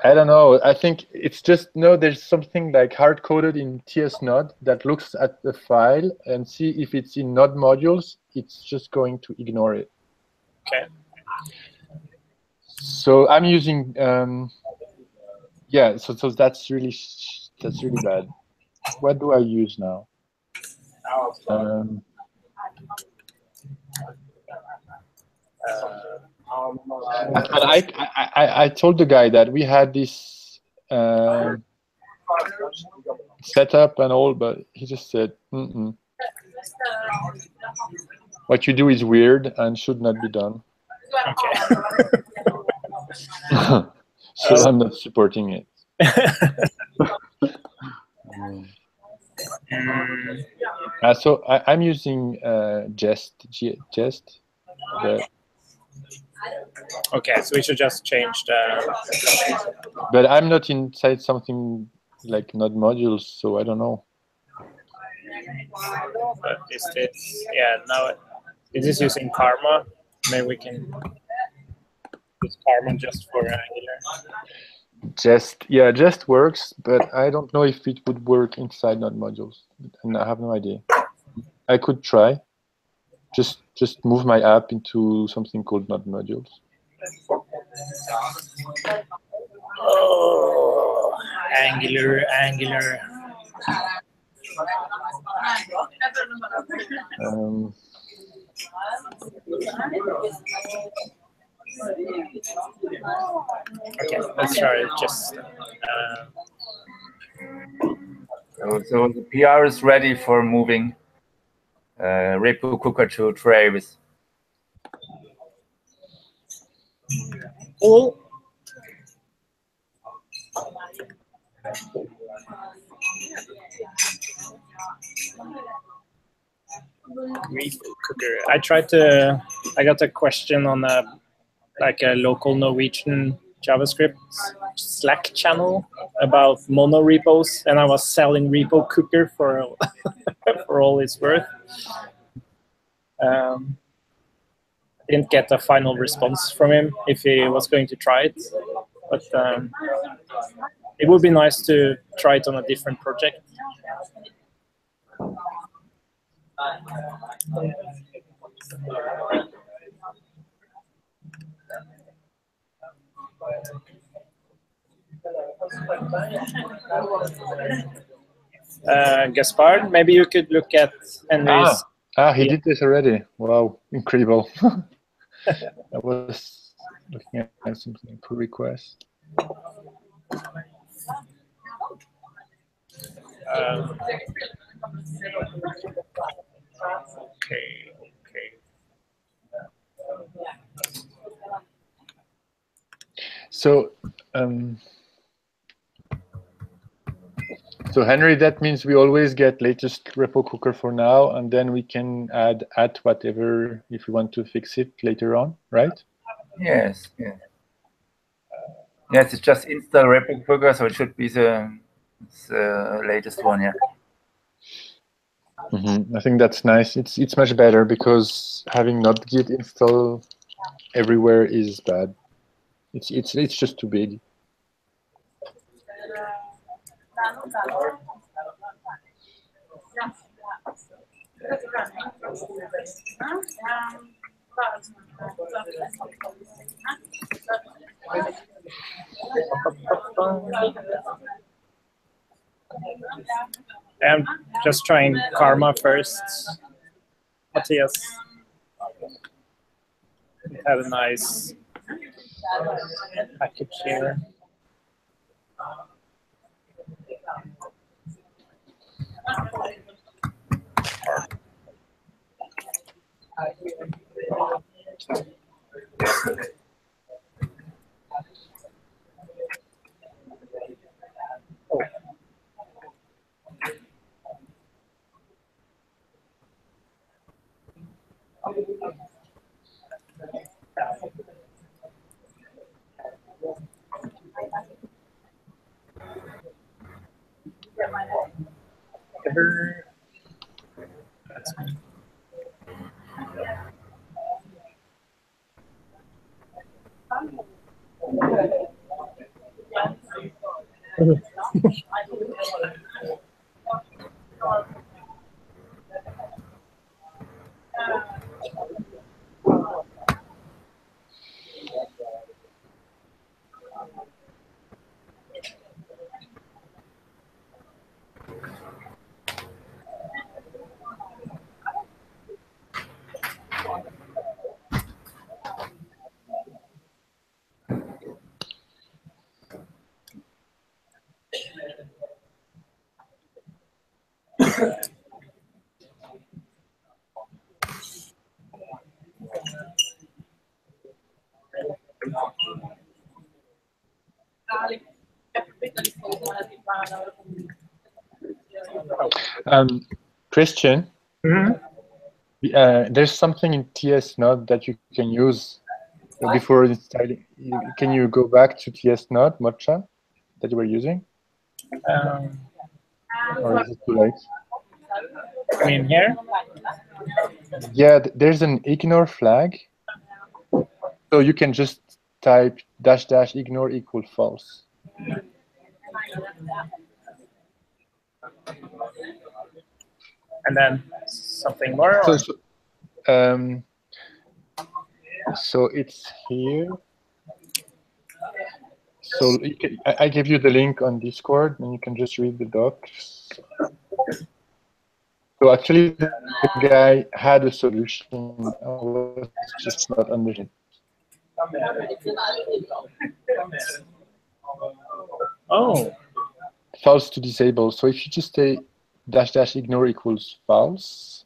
I don't know. I think it's just there's something like hard-coded in TS Node that looks at the file and see if it's in Node modules. It's just going to ignore it. Okay. So I'm using yeah. So that's really bad. What do I use now? I told the guy that we had this setup and all, but he just said, "What you do is weird and should not be done." Okay. So I'm not supporting it. So I'm using Jest. Okay, so we should just change the. But I'm not inside something like Node modules, so I don't know. But now it is using Karma. Maybe we can use Karma just for Angular. Jest works, but I don't know if it would work inside Node modules, and I have no idea. I could try. Just move my app into something called Node modules. Oh, Angular. Okay, let's try it. Just. So the PR is ready for moving repo cooker to Travis. Oh. Repo cooker. I got a question on a local Norwegian JavaScript Slack channel about mono repos, and I was selling repo cooker for for all it's worth. I didn't get a final response from him if he was going to try it, but it would be nice to try it on a different project. Gaspard, maybe you could look at Henry's. He did this already. Wow, incredible. I was looking at something pull request. Okay. So, so Henry, that means we always get latest repo cooker for now, and then we can add whatever if we want to fix it later on, right? Yes. Yeah. Yes, it's just install repo cooker, so it should be the latest one. Yeah. I think that's nice. It's much better because having not git install everywhere is bad. It's just too big. I'm just trying Karma first. Matthias. We have a nice package here. Christian, there's something in TS Node that you can use before installing. Can you go back to TS Node, Mocha, that you were using? Or is it too late? I mean here? Yeah, there's an ignore flag. So you can just type -- ignore equal false. And then something more? So it's here. So I gave you the link on Discord, and you can just read the docs. So actually, the guy had a solution. I was just not under it. Oh. False to disable. So if you just say -- ignore equals false,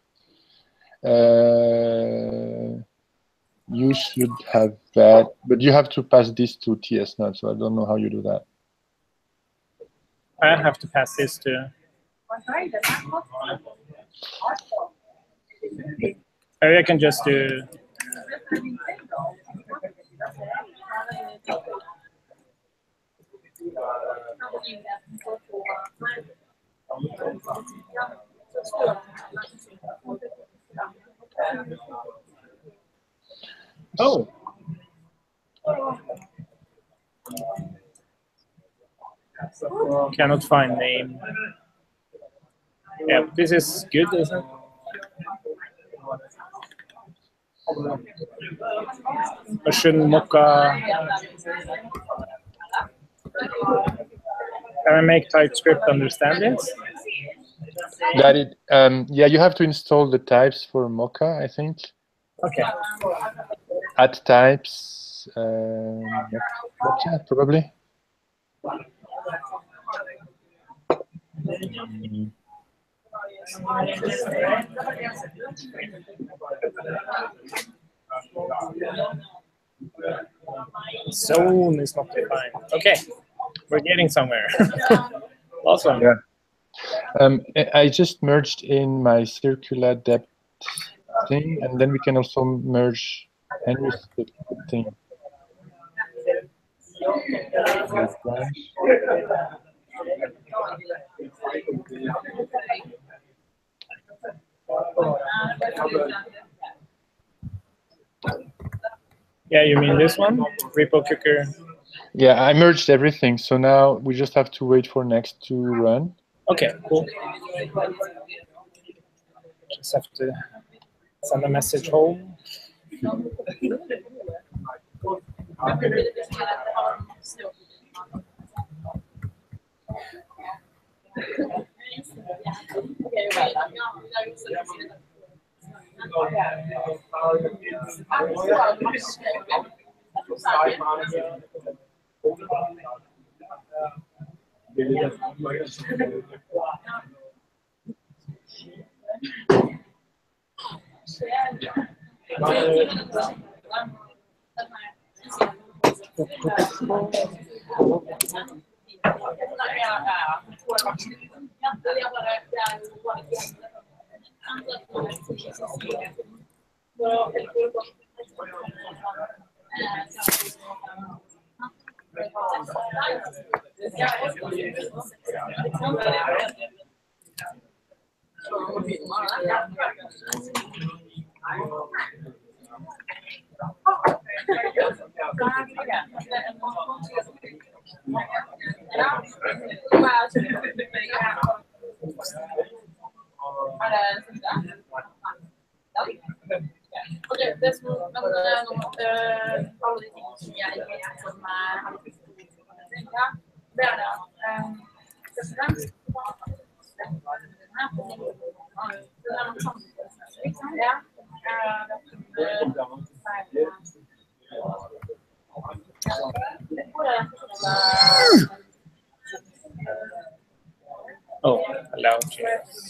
you should have that, but you have to pass this to TS Node, so I don't know how you do that. I have to pass this to. Maybe I can just do. Oh. Cannot find name. Yeah, this is good, isn't it? Version Mocha. Can I make TypeScript understand this? That it, yeah, you have to install the types for Mocha, I think. Okay. At types, Mocha, probably. Zone is not defined. Okay, we're getting somewhere. Awesome. Yeah. I just merged in my circular depth thing, and then we can also merge Henry's thing. Yeah, you mean this one? Repo cooker. Yeah, I merged everything, so now we just have to wait for next to run. Okay, cool. Just have to send a message home. Oh, allow changes.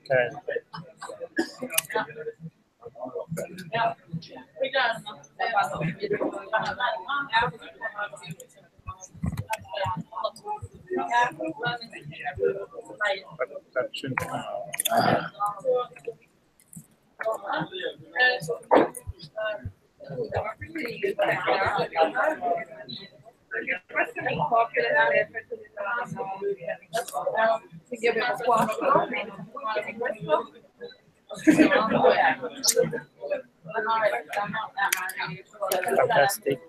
Okay. That should fantastic.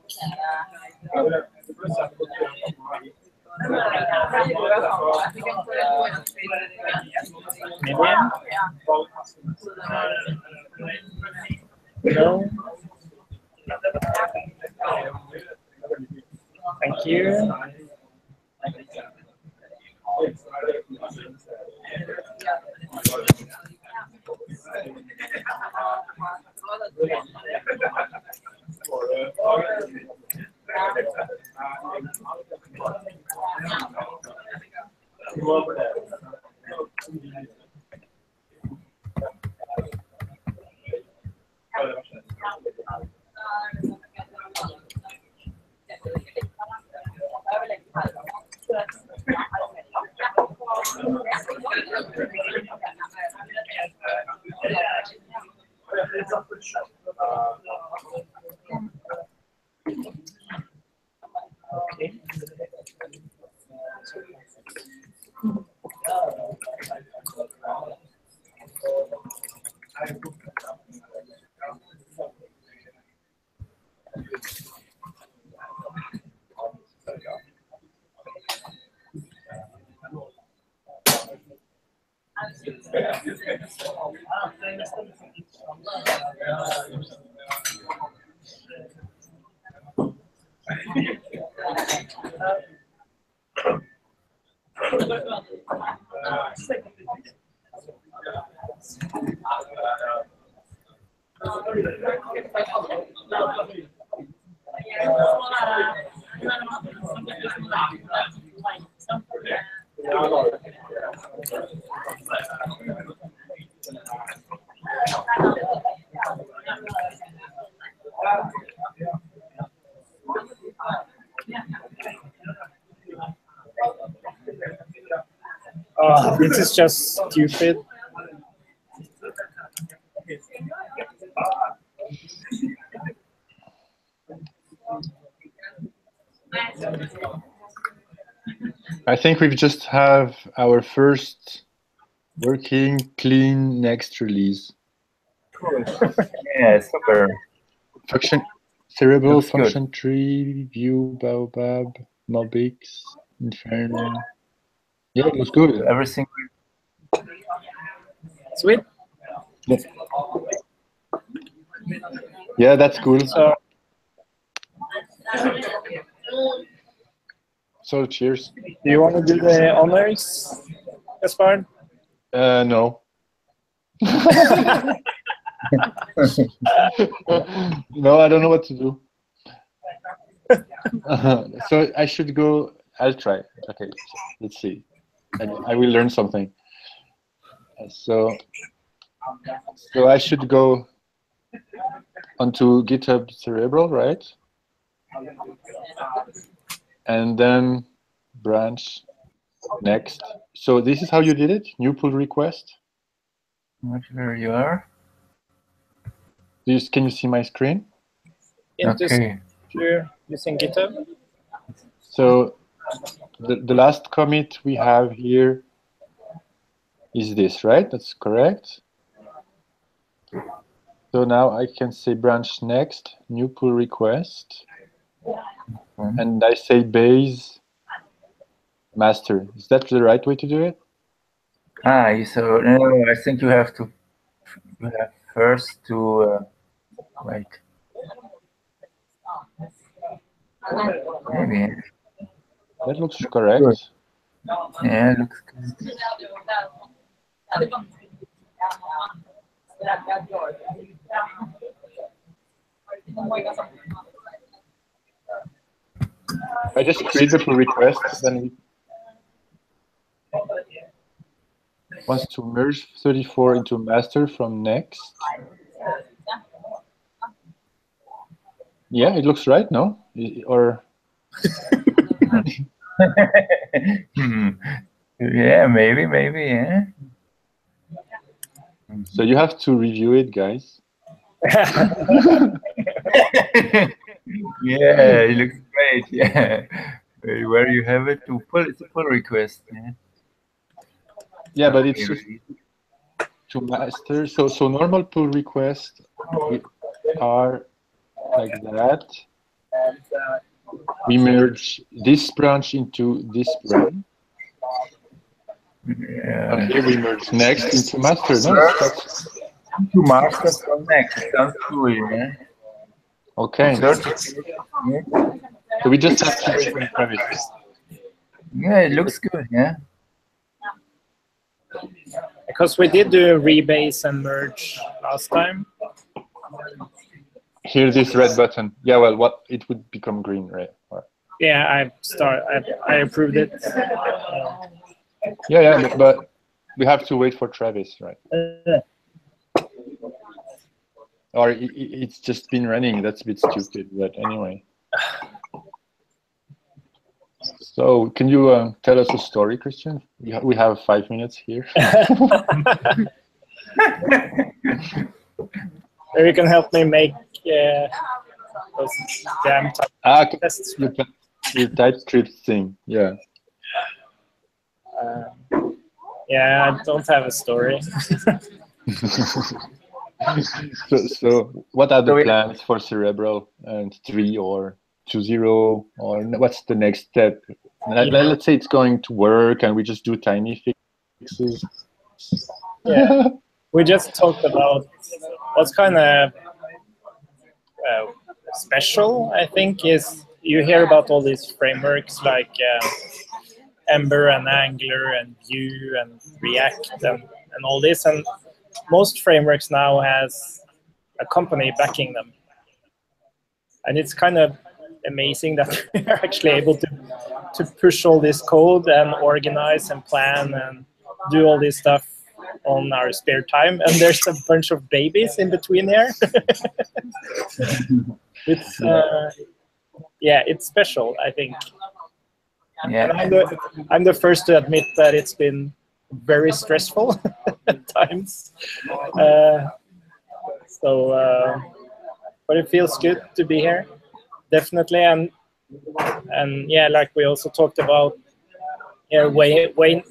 Medium? No. Thank you. Okay. Oh, this is just stupid. I think we just have our first working clean next release. Cool. Yeah, super. Function Cerebral, Looks good. function tree, view, baobab, mobix, inferno. Yeah, it looks good. Everything. Sweet. Yeah, that's cool. So cheers. Do you want to do the honors, Gaspar? No. No, I don't know what to do. So I should go. I'll try. Okay, let's see. I will learn something. So I should go onto GitHub Cerebral, right? And then branch next. So this is how you did it? New pull request? Not where you are. Can you see my screen? Okay. You're using GitHub. So the last commit we have here is this, right? That's correct. So now I can say branch next, new pull request, and I say base master. Is that the right way to do it? So no, I think you have first to wait. Maybe. That looks correct. Yeah, looks good. I just create the pull request, then wants to merge 34 into master from next. Yeah, it looks right, no? Or Yeah, maybe, yeah. so you have to review it, guys. Yeah, it looks great. Yeah, where you have it to pull, it's a pull request. Yeah, Yeah, but it's just to master. So normal pull requests are like that. We merge this branch into this branch. Yeah. And here we merge next into master. No, that's To master from next. Sounds cool, yeah. okay. Yeah. So we just have to wait for Travis. Yeah, it looks good, yeah. Because we did do rebase and merge last time. Here, this red button. Yeah, well, what it would become green, right? Or, Yeah, I approved it. yeah, but we have to wait for Travis, right? Or it's just been running. That's a bit stupid, but anyway. So, can you tell us a story, Christian? We have 5 minutes here. Maybe you can help me make those damn tests. Your TypeScript thing, yeah. Yeah, I don't have a story. So what are the plans for Cerebral and 3 or 2.0, or what's the next step? Let's say it's going to work and we just do tiny fixes. Yeah, we just talked about what's kind of special, I think, is you hear about all these frameworks like Ember and Angular and Vue and React and all this, and most frameworks now has a company backing them, and it's kind of amazing that we're actually able to push all this code and organize and plan and do all this stuff on our spare time, and there's a bunch of babies in between here. It's yeah, it's special, I think. Yeah. And I'm the first to admit that it's been very stressful at times. But it feels good to be here, definitely. And yeah, like we also talked about, yeah, Wayne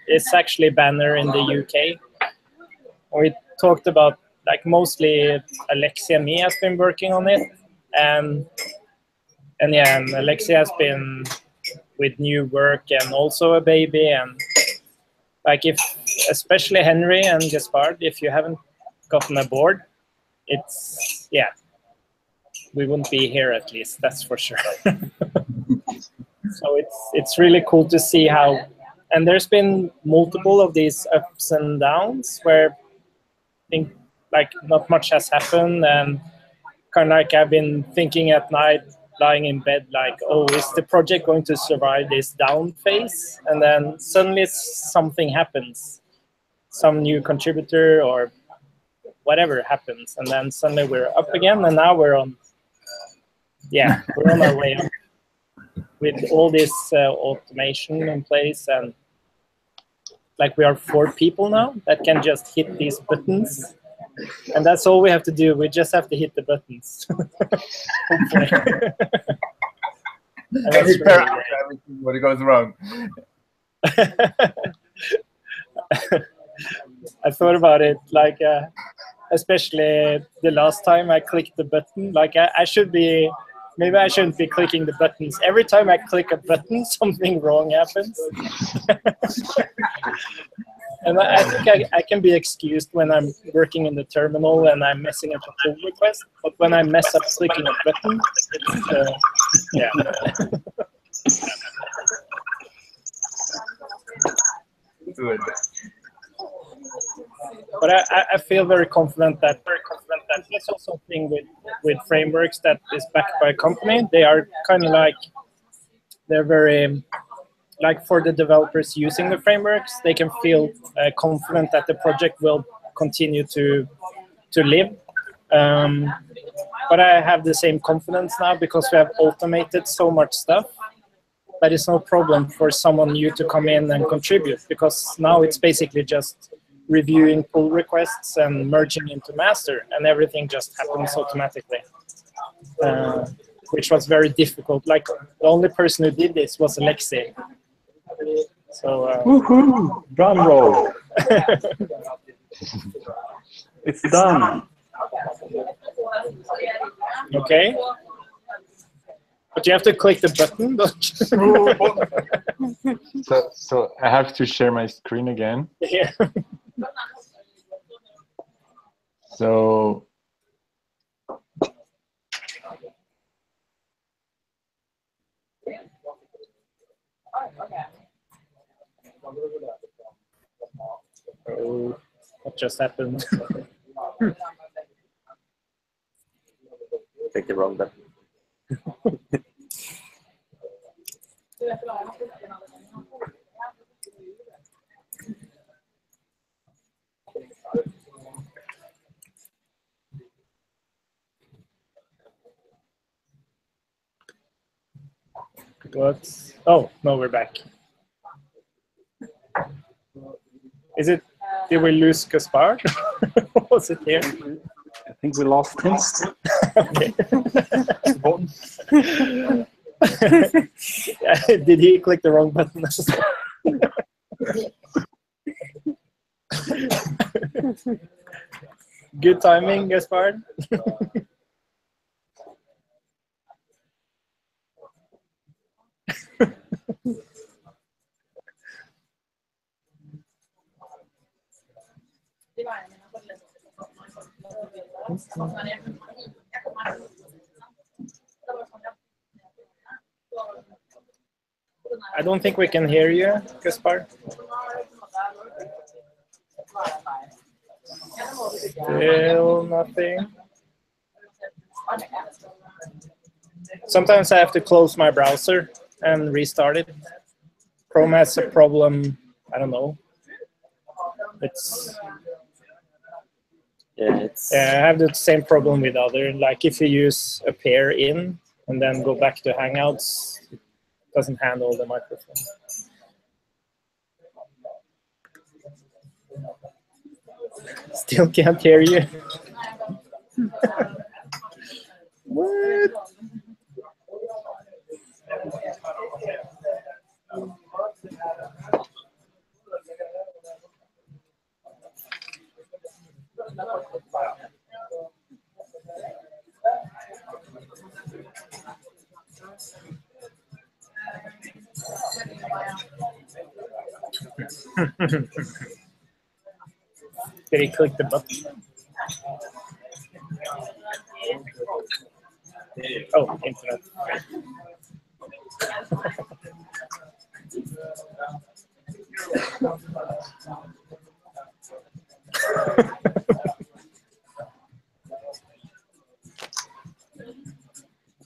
is actually banner in the UK. We talked about like mostly Alexia and me has been working on it, and yeah, and Alexia has been with new work and also a baby, and like if especially Henry and Gaspard, if you haven't gotten aboard, it's yeah, we wouldn't be here at least, that's for sure. So it's really cool to see how, and there's been multiple of these ups and downs where I think like not much has happened, and kind of like I've been thinking at night, lying in bed, like, oh, is the project going to survive this down phase? And then suddenly something happens, some new contributor or whatever happens, and then suddenly we're up again, and now we're on, yeah, we're on our way up with all this automation in place, and like we are 4 people now that can just hit these buttons. And that's all we have to do. We just have to hit the buttons. Hopefully. And that's really everything when it goes wrong. I thought about it, like, especially the last time I clicked the button. Like, I should be, maybe I shouldn't be clicking the buttons. Every time I click a button, something wrong happens. And I think I can be excused when I'm working in the terminal and I'm messing up a pull request. But when I mess up clicking a button, it's, yeah. Good. But I feel very confident that that's also something with frameworks that is backed by a company. They are kind of like, they're very, like for the developers using the frameworks, they can feel confident that the project will continue to live. But I have the same confidence now because we have automated so much stuff that it's no problem for someone new to come in and contribute, because now it's basically just reviewing pull requests and merging into master, and everything just happens automatically, which was very difficult. Like the only person who did this was Alexei. So woohoo! Drum roll. It's done. Okay. But you have to click the button, don't you? So I have to share my screen again. Yeah. So Oh, what just happened? Click the wrong button. What? Oh, no, we're back. Is it, did we lose Gaspard? Was it here? I think we lost him. Okay. Did he click the wrong button? Good timing, Gaspard. I don't think we can hear you, Gaspar. Still nothing. Sometimes I have to close my browser and restart it. Chrome has a problem. I don't know. Yeah, I have the same problem with other. Like if you use a pair in and then go back to Hangouts, it doesn't handle the microphone. Still can't hear you. What? Did he click the button? Oh, internet.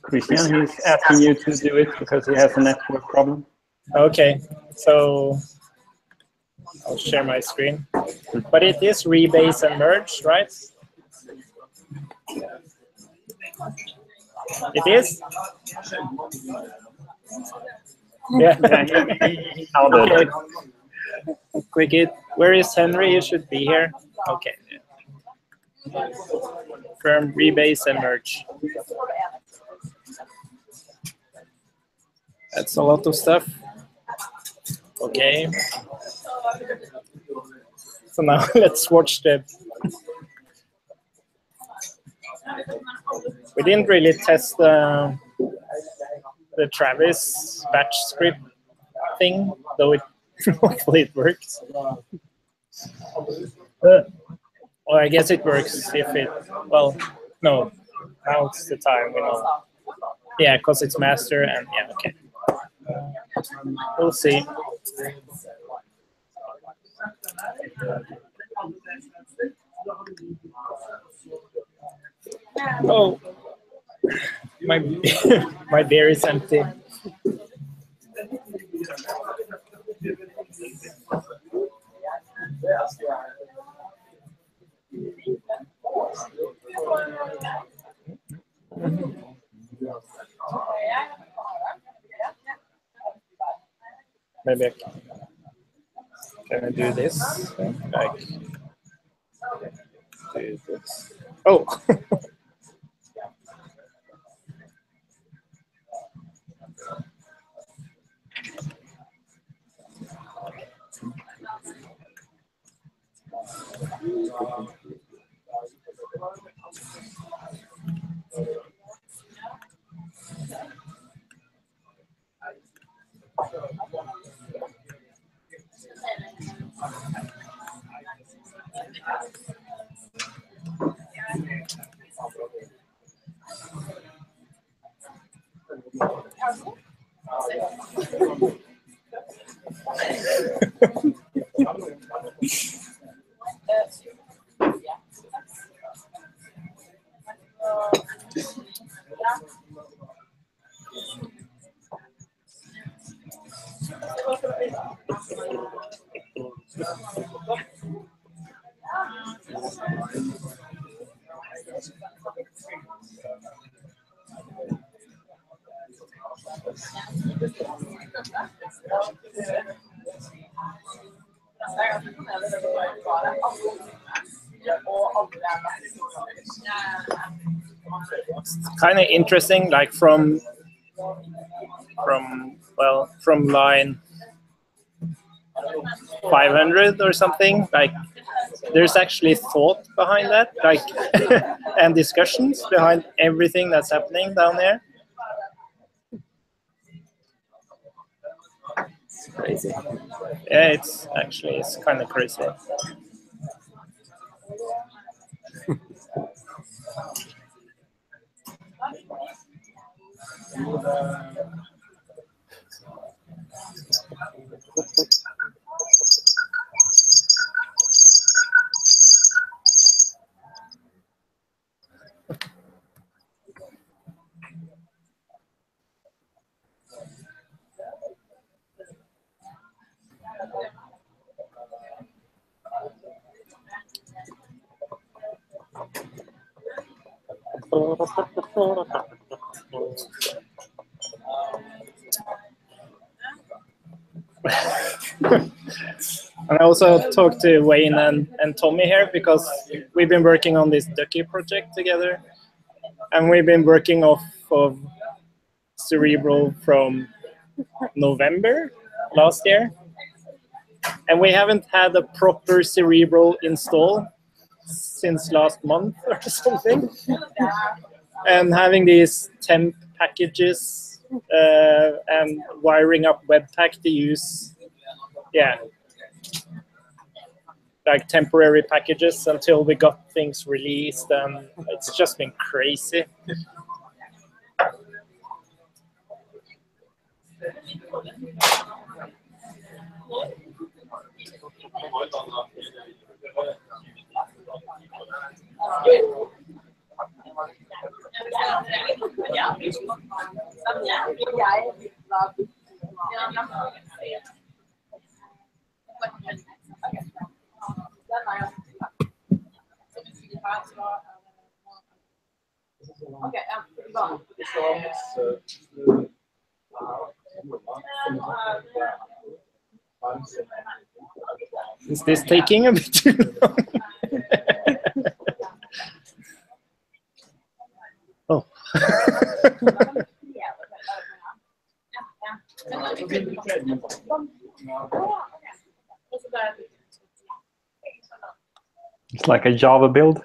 Christian, he's asking you to do it because he has a network problem. Okay, so I'll share my screen. But it is rebase and merge, right? It is? Yeah. Okay. Quick it. Where is Henry? He should be here. Okay. Firm rebase and merge. That's a lot of stuff. Okay. So now let's watch the. We didn't really test the Travis batch script thing, though it hopefully it works. Well, I guess it works if it. Well, no. Now it's the time, you know. Yeah, because it's master and yeah, okay. We'll see. Oh, my my beer is empty. Maybe can I do this? Like do this. Oh. Kind of interesting, like from line 500 or something, like there's actually thought behind that, like and discussions behind everything that's happening down there. It's crazy. Yeah, it's kind of crazy. And I also talked to Wayne and Tommy here because we've been working on this Ducky project together. And we've been working off of Cerebral from November last year. And we haven't had a proper Cerebral install since last month or something. And having these temp packages and wiring up Webpack to use, yeah, like temporary packages until we got things released, and it's just been crazy. Is this taking a bit too long? Oh. It's like a Java build.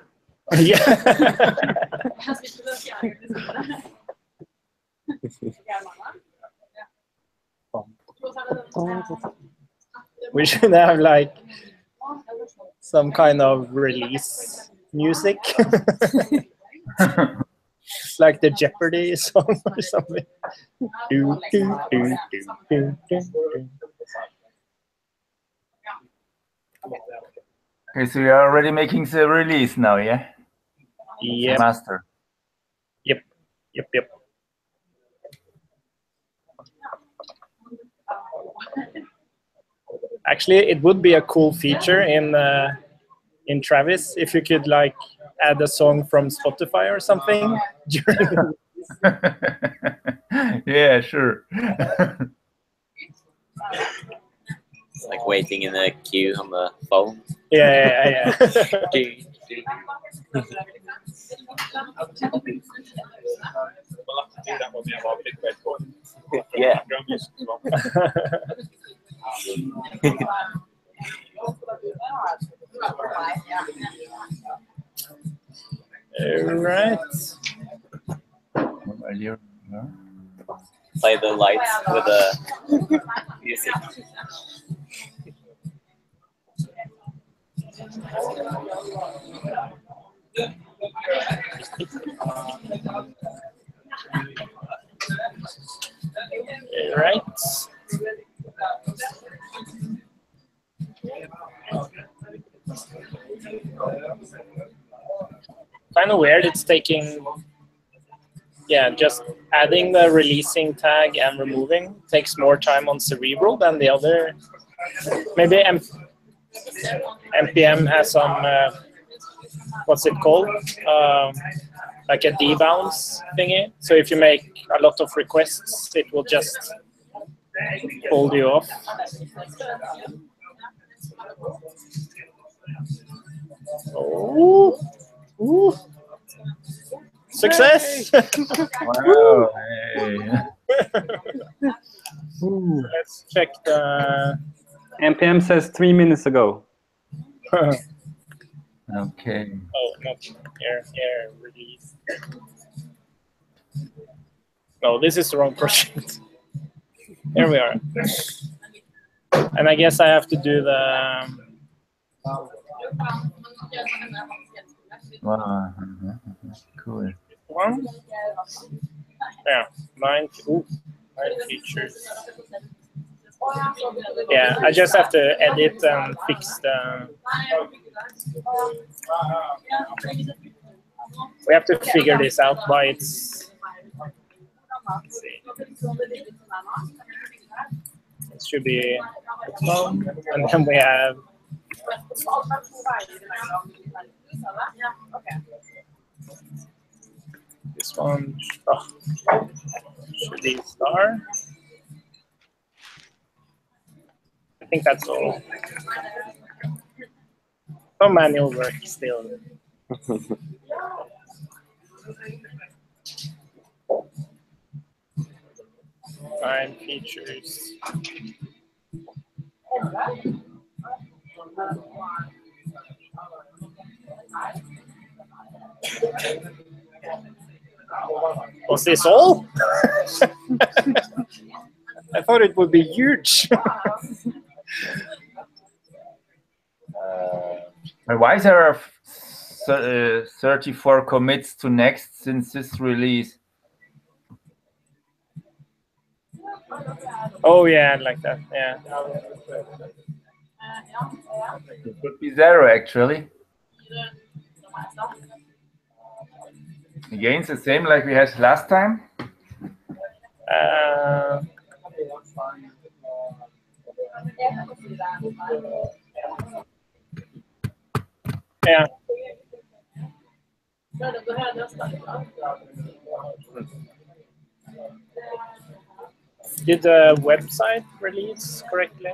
Yeah. We should have like some kind of release music. Like the Jeopardy song or something. Do, do, do, do, do, do. Okay, so you're already making the release now, yeah? Yeah. The master. Yep. Actually, it would be a cool feature in Travis if you could like add a song from Spotify or something during. Yeah, sure. It's like waiting in a queue on the phone. Yeah. Yeah. Right. Play the lights with the music. Right. Kind of weird. It's taking, yeah, just adding the releasing tag and removing takes more time on Cerebral than the other. Maybe NPM has some, what's it called? Like a debounce thingy. So if you make a lot of requests, it will just hold you off. Oh. Ooh. Success! Wow. Hey. Let's check the... NPM says 3 minutes ago. Okay. Oh, not air release. No, this is the wrong project. Here we are. And I guess I have to do the... Wow. Cool. one. Yeah, 9 features. Yeah, I just have to edit and fix the. We have to figure this out by its. Let's see. It should be and then we have. This one should be star. I think that's all. Some manual work still. Fine features. Was this all? I thought it would be huge. Why is there 34 commits to Next since this release? Oh yeah, like that. Yeah. It could be 0 actually. Again, it's the same like we had last time. Yeah. Did the website release correctly?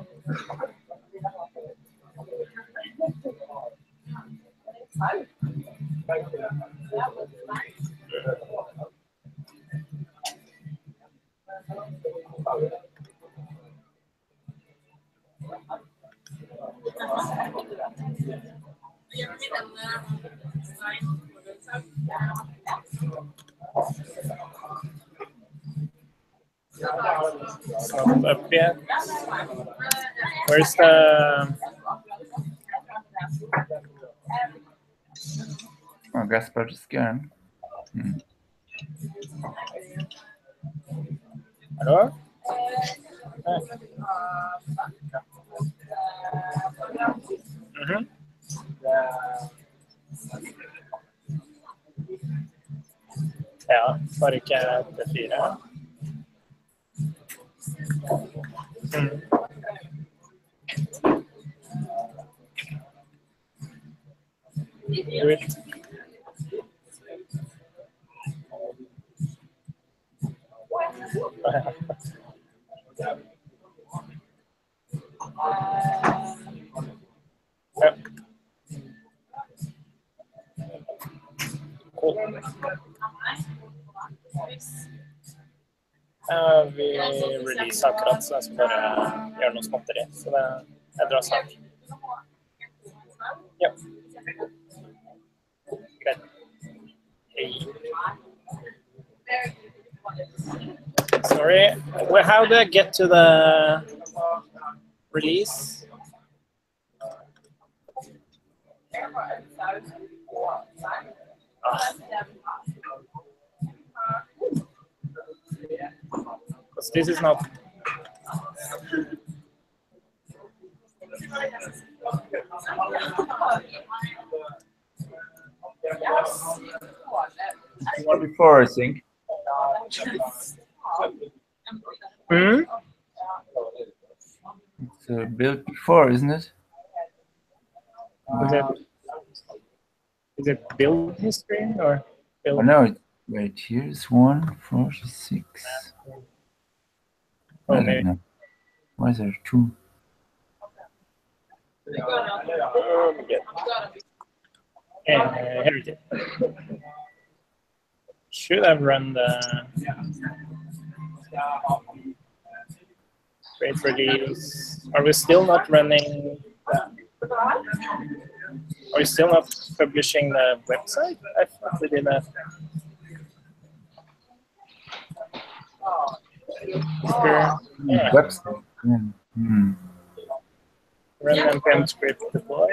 It's not up yet. Where's the? Oh, Gaspard is gone. Hello? Ja, bare ikke P4. Do it. Ja. Cool. Vi releaser akkurat, så jeg skal bare gjøre noe småtteri. Så jeg drar snart. Ja. Greit. Hei. Sorry. Well, how do I get to the release? Because this is not. One before, I think. Hmm? It's built before, isn't it? Is it build history or build? Oh no, wait, here's 146. Oh, I maybe. don't know. Why is there 2? Here it is. Should have run the create release. Are we still not running? Are we still not publishing the website? I thought we did that. Yeah. Website. Yeah. Run npm script deploy.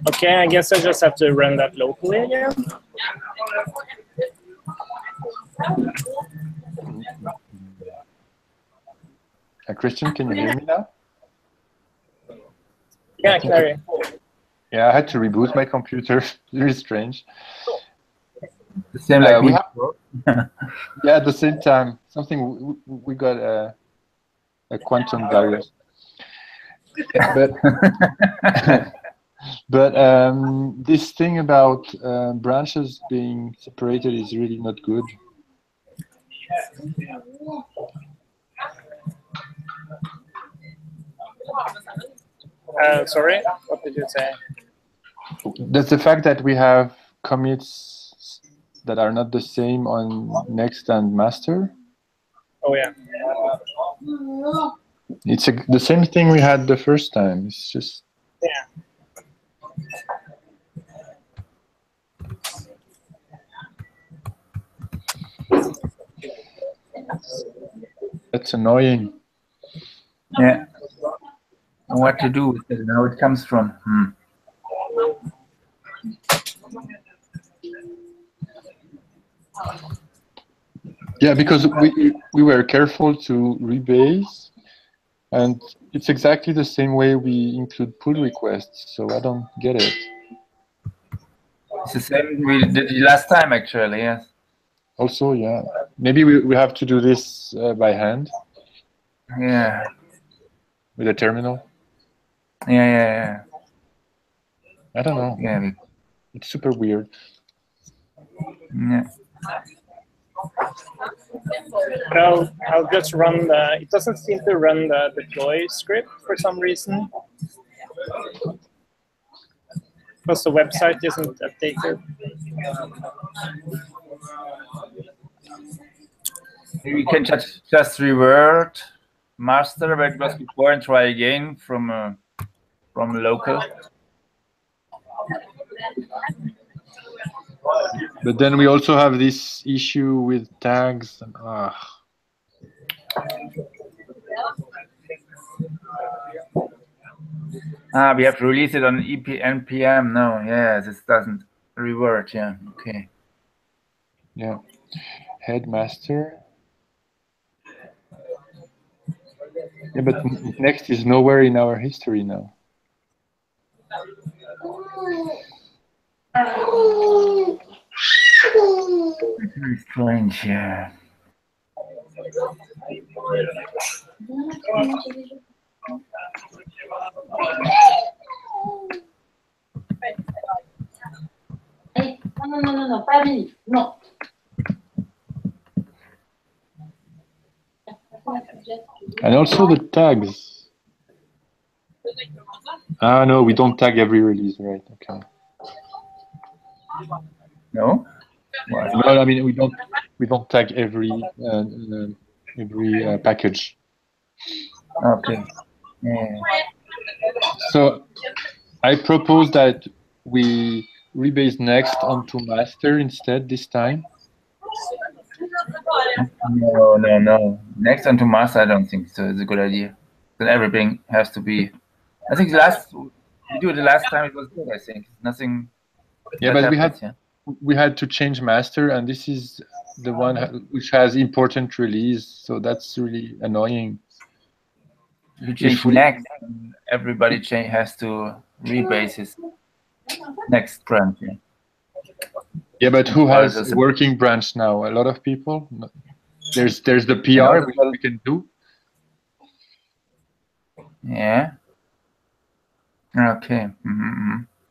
Okay, I guess I just have to run that locally again. Christian, can you hear me now? Yeah, I can hear you. Yeah, I had to reboot my computer. Very strange. The same like me. Yeah, at the same time, something we got a quantum virus. But but this thing about branches being separated is really not good. Sorry, what did you say? That's the fact that we have commits that are not the same on next and master. Oh yeah. It's the same thing we had the first time. It's just That's annoying. Yeah. What to do with it and how it comes from. Yeah, because we were careful to rebase, and it's exactly the same way we include pull requests. So I don't get it. It's the same we did last time, actually. Yes. Also, yeah, maybe we have to do this by hand. Yeah. With a terminal. Yeah. I don't know. Yeah. It's super weird. Yeah. I'll just run the. It doesn't seem to run the deploy script for some reason. Because the website isn't updated. You can just revert master where it was before and try again from local. But then we also have this issue with tags. And, we have to release it on npm. No, yeah, this doesn't revert. Yeah, okay. Yeah, headmaster. Yeah, but next is nowhere in our history now. Very strange, yeah. Non, pas Billy, non. And also the tags. No, we don't tag every release, right? Okay. No. No, I mean we don't tag every package. Okay. Yeah. So I propose that we rebase next onto master instead this time. No. Next onto master, I don't think so. It's a good idea. Then everything has to be. I think we do it the last time. It was good. I think nothing. Yeah, but we had to change master, and this is the one which has important release. So that's really annoying. You change next, everybody has to rebase his next branch. Yeah. Yeah, but who has working branch now? A lot of people. There's the PR which we can do. Yeah. Okay.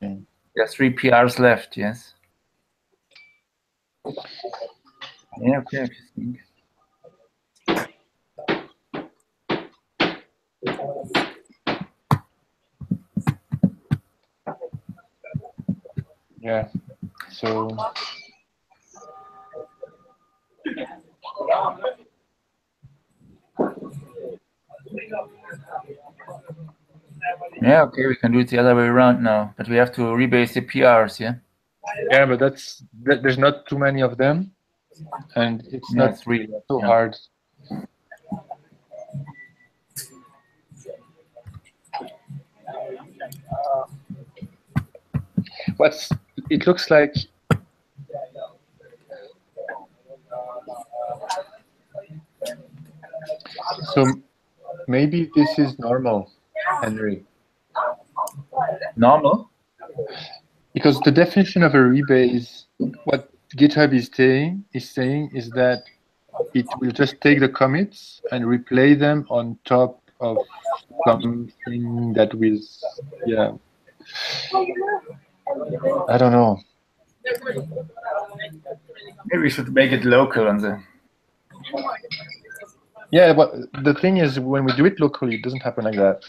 Okay. There's 3 PRs left. Yes. Yeah. Okay. Interesting. Yeah. So. Yeah, okay, we can do it the other way around now, but we have to rebase the PRs, yeah? Yeah, but there's not too many of them, and it's Yeah, not it's really so hard. It looks like so maybe this is normal, Henry. Normal? Because the definition of a rebase, what GitHub is saying is that it will just take the commits and replay them on top of something that will, yeah. I don't know. Maybe we should make it local on the. Yeah, but the thing is, when we do it locally, it doesn't happen like that.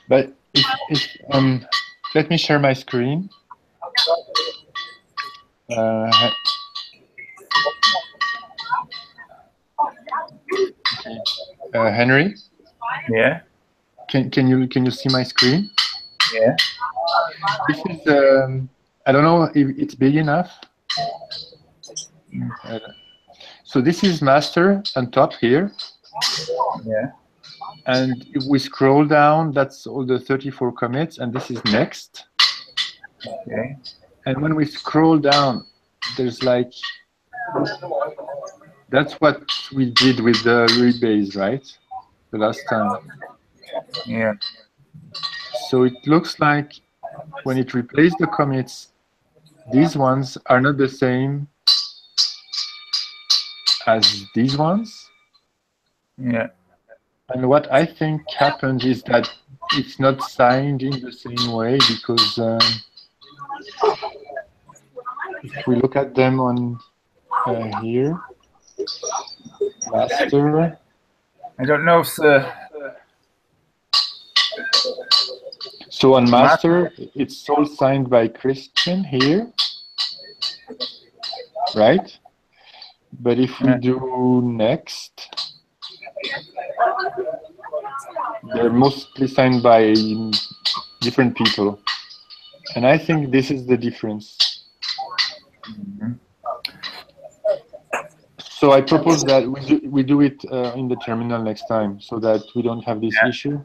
But if let me share my screen. Henry. Yeah. Can you see my screen? Yeah. This is I don't know if it's big enough. So this is master on top here. Yeah. And if we scroll down, that's all the 34 commits, and this is next. Okay. And when we scroll down, there's like, that's what we did with the rebase, right? The last time. Yeah. So it looks like when it replaces the commits, these ones are not the same as these ones. Yeah. And what I think happened is that it's not signed in the same way because if we look at them on here, master. I don't know if the. So on master, it's all signed by Christian here, right? But if we do next, they're mostly signed by different people. And I think this is the difference. Mm-hmm. So I propose that we do it in the terminal next time so that we don't have this issue.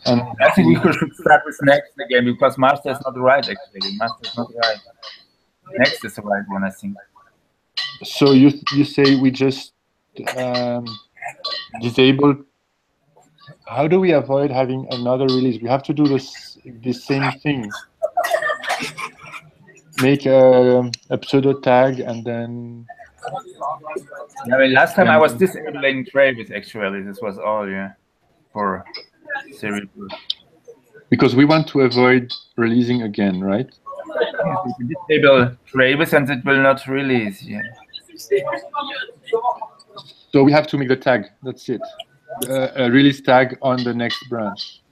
And I think we should start with next again because master is not right actually. Master is not right. Next is the right one, I think. So you say we just disable. How do we avoid having another release? We have to do the same thing. Make a pseudo tag and then. Yeah, I mean, last time I was disabling Travis actually. This was all, yeah, for Cerebral. Because we want to avoid releasing again, right? Yeah, we can disable Travis and it will not release. Yeah. So we have to make the tag. That's it. A release tag on the next branch.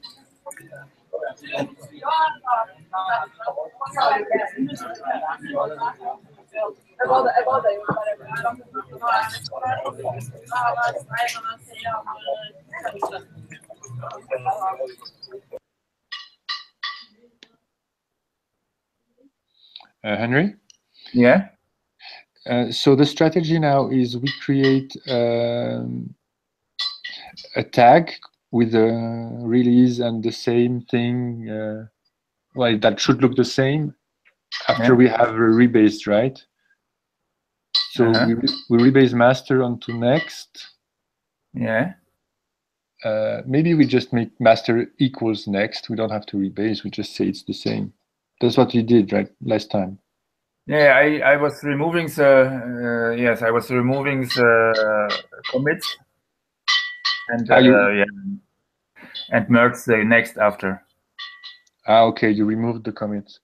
Henry? Yeah. So the strategy now is we create a tag with a release and the same thing. Well, that should look the same after we have a rebased, right? So we rebase master onto next. Yeah. Maybe we just make master equals next. We don't have to rebase. We just say it's the same. That's what we did, right, last time. Yeah, I was removing the yes, I was removing the commits and yeah, and merge the next after. Okay, you removed the commits.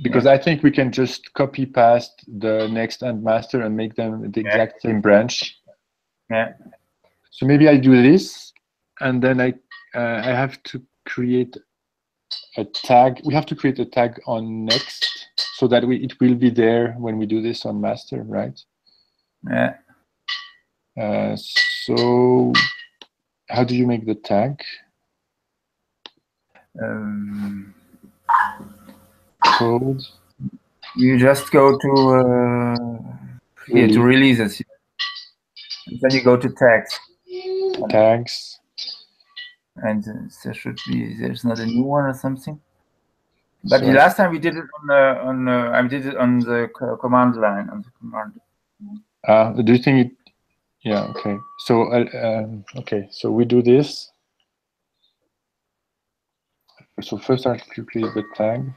because I think we can just copy past the next and master and make them the exact same branch. Yeah. So maybe I do this, and then I have to create a tag. We have to create a tag on next so that it will be there when we do this on master, right? Yeah. So how do you make the tag? Code. You just go to here to releases, and then you go to tags. Tags. And there's not a new one or something. But the last time we did it I did it on the command line, on the command. Do you think it? Yeah. Okay. So okay. So we do this. So first I create the tag.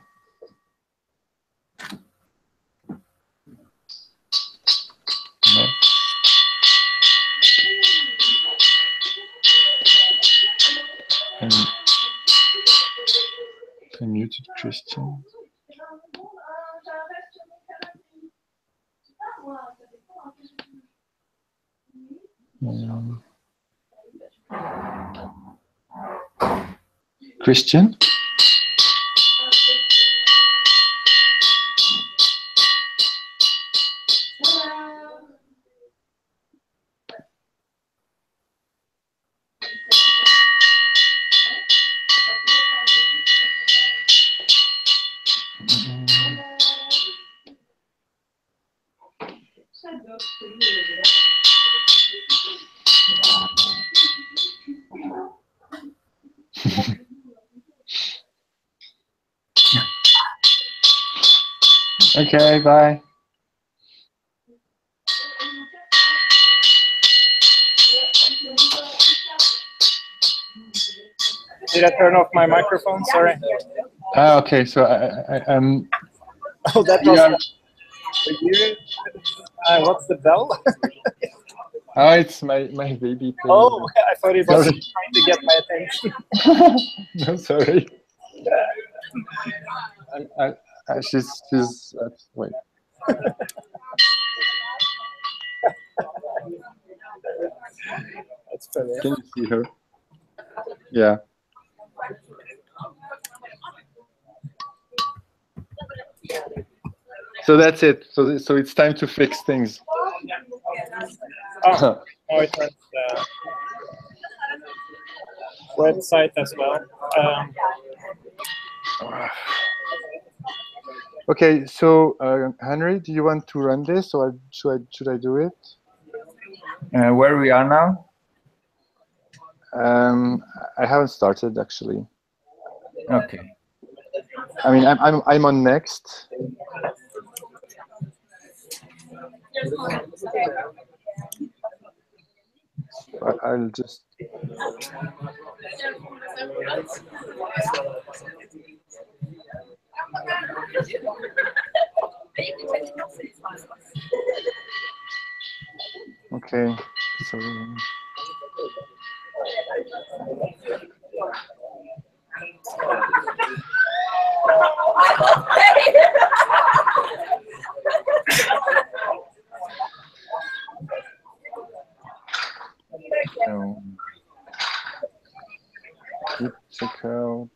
Next. And I muted Christian. Christian? Okay, bye. Did I turn off my microphone? Sorry. Okay. So Oh, that was for you. What's the bell? Oh, it's my baby. Oh, I thought it was trying to get my attention. No, sorry. She's wait. That's funny. Can you see her? Yeah. So that's it. So it's time to fix things. Oh, now it went website as well. Okay, so Henry, do you want to run this, or should I do it? Where we are now? I haven't started actually. Okay. I mean, I'm on next. I'll just. Okay, so. Check out.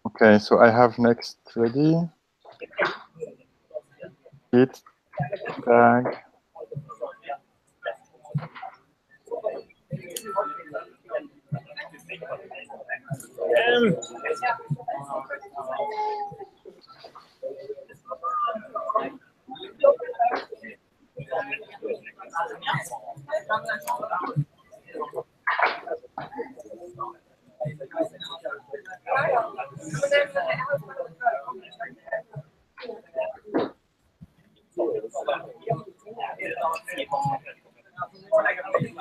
Okay, so I have next ready. Git tag.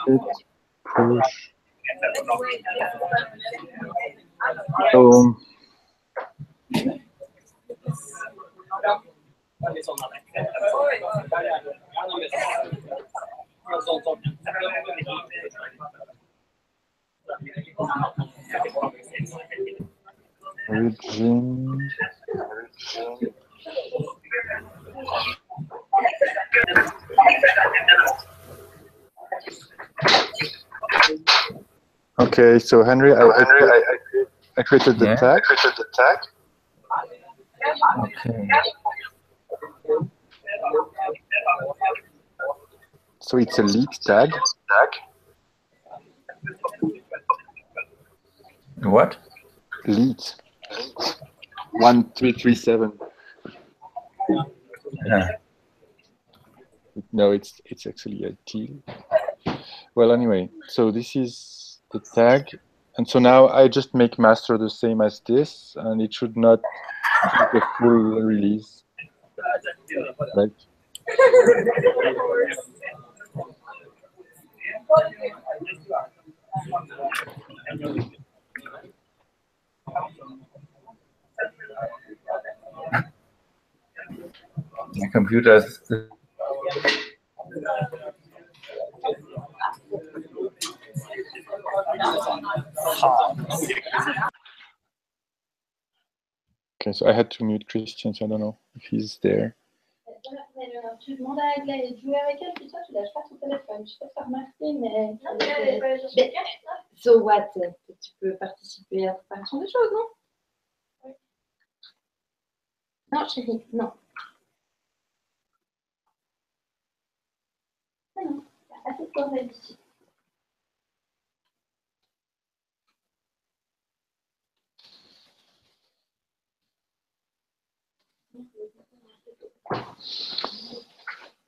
Git push. So Origin. Okay, so Henry, I created the tag. Okay. So it's a lead tag. What? Lead. 1337. Yeah. No, it's actually a T. Well, anyway, so this is the tag, and so now I just make master the same as this, and it should not keep the full release, right? My computer is Okay, so I had to mute Christian, so I don't know if he's there. Tu demandes à Aglaé de jouer avec elle, puis toi, tu lâches pas ton téléphone. Je sais pas si tu as remarqué, mais... So what? Tu peux participer à la préparation des choses, non? Oui. Non, chérie, non. Non, assez de temps ici.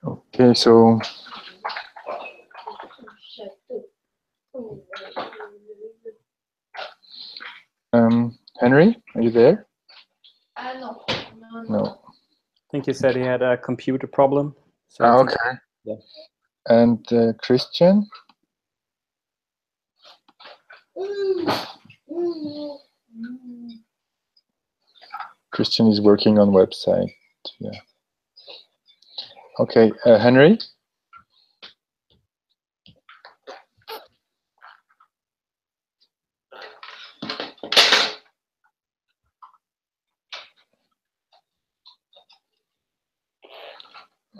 Okay, so Henry, are you there? No. I think he said he had a computer problem. So Okay. Yeah. And Christian? Christian is working on website. Yeah. Okay, Henry?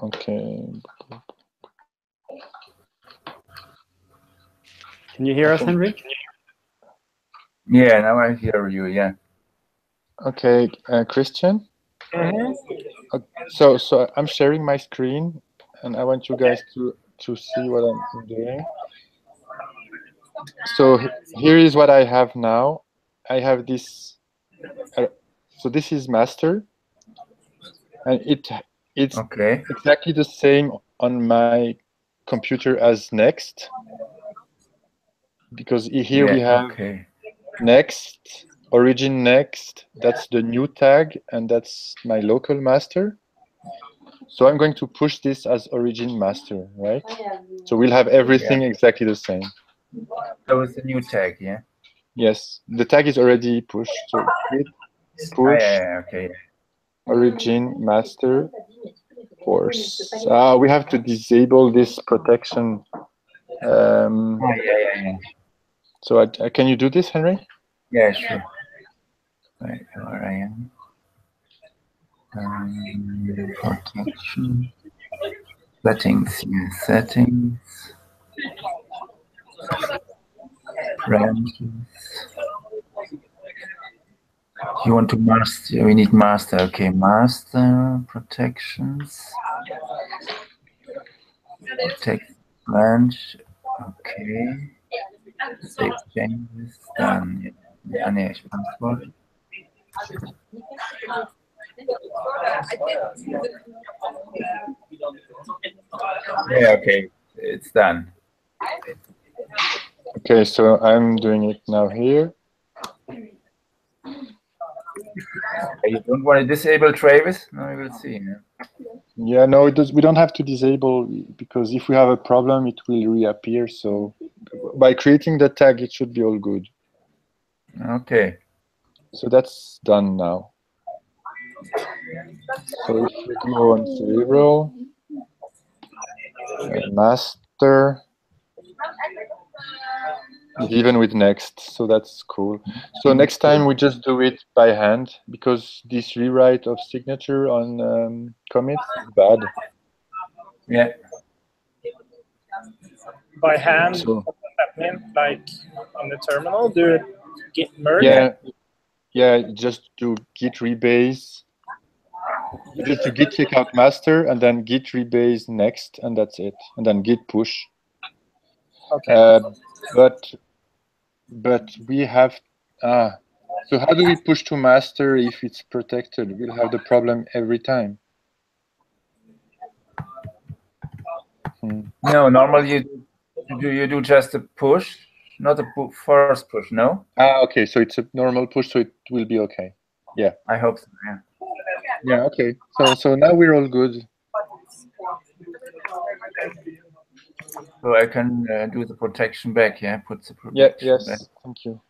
Okay. Can you hear us, Henry? Yeah, now I hear you. Yeah. Okay, Christian. So I'm sharing my screen, and I want you guys to see what I'm doing. So here is what I have now. I have this. So this is master, and it's Okay. exactly the same on my computer as next, because here we have next, origin next. That's the new tag, and that's my local master. So I'm going to push this as origin master, right? So we'll have everything exactly the same. That was the new tag, yeah? Yes, the tag is already pushed. So push okay. origin master force. We have to disable this protection. So can you do this, Henry? Yeah, sure. Right, where I am. Protection. Settings. Yeah, settings. Branches. You want to master? We need master. Okay, master protections. Protect branch. Okay. Save changes. Done. Yeah, password. Yeah, okay, it's done. Okay, so I'm doing it now here. You don't want to disable Travis? No, we will see. Yeah, no, it does. We don't have to disable, because if we have a problem, it will reappear. So by creating the tag, it should be all good. Okay. So that's done now. So if we go on Cerebral, master, even with next, so that's cool. So next time we just do it by hand, because this rewrite of signature on commits is bad. Yeah. By hand, So, what does that mean? Like on the terminal, do git merge? yeah, just do git rebase. You just do git checkout master and then git rebase next, and that's it. And then git push. Okay. But we have so how do we push to master if it's protected? We'll have the problem every time. No, normally you do just a push, not a first push. No. Okay, so it's a normal push, so it will be okay. Yeah. I hope so. Yeah. Yeah. Okay. So now we're all good. So I can do the protection back. Yeah. Put the protection Yes. back. Thank you.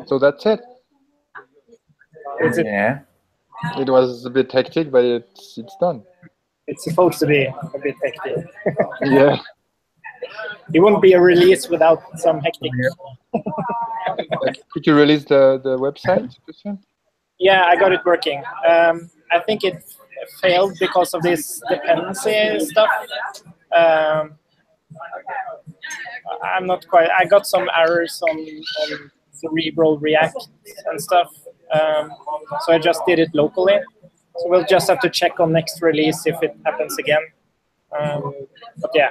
So that's it. Yeah. It was a bit hectic, but it's done. It's supposed to be a bit hectic. Yeah. It wouldn't be a release without some hectic. Could you release the website, Christian? Yeah, I got it working. I think it failed because of this dependency stuff. I'm not quite. I got some errors on Cerebral React and stuff. So I just did it locally. So we'll just have to check on next release if it happens again. But yeah.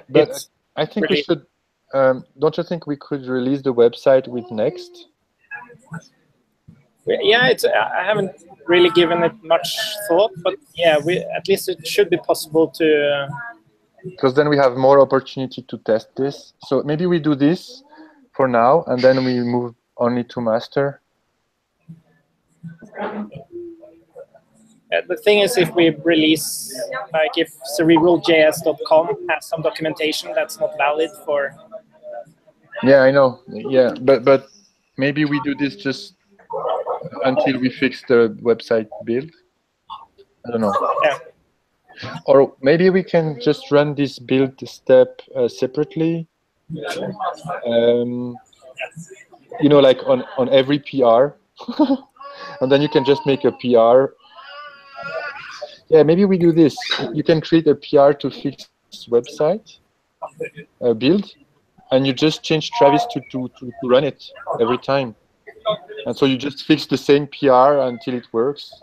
But I think we should. Don't you think we could release the website with Next? Yeah, I haven't really given it much thought, but yeah, at least it should be possible to. Because then we have more opportunity to test this. So maybe we do this for now, and then we move only to master. The thing is, if we release, like if cerebraljs.com has some documentation that's not valid for. Yeah, I know. Yeah, but maybe we do this just until we fix the website build. I don't know. Yeah. Or maybe we can just run this build step separately. You know, like on every PR, and then you can just make a PR. Yeah, maybe we do this. You can create a PR to fix website build, and you just change Travis to run it every time. And so you just fix the same PR until it works.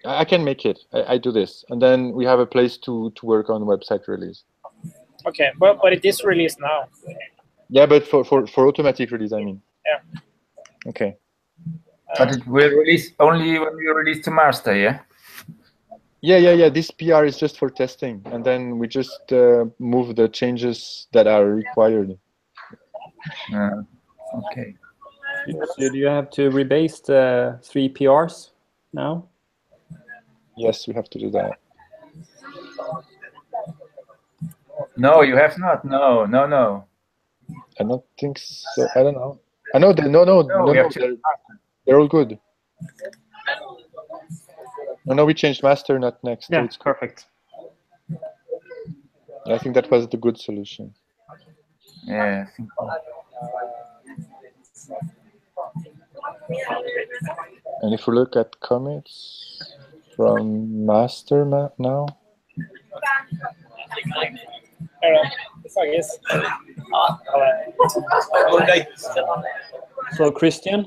I can make it. I do this, and then we have a place to work on website release. Okay, well, but it is released now. Yeah, but for automatic release, I mean. Yeah. Okay. But it will release only when you release to master, yeah? Yeah. This PR is just for testing, and then we just move the changes that are required. Okay. So do you have to rebase the 3 PRs now? Yes, we have to do that. No, you have not. No. I don't think so. I don't know. I know that no. They're all good. No, we changed master, not next. Yeah, so it's perfect. I think that was the good solution. Yeah, I think so. And if we look at commits from master now. So Christian,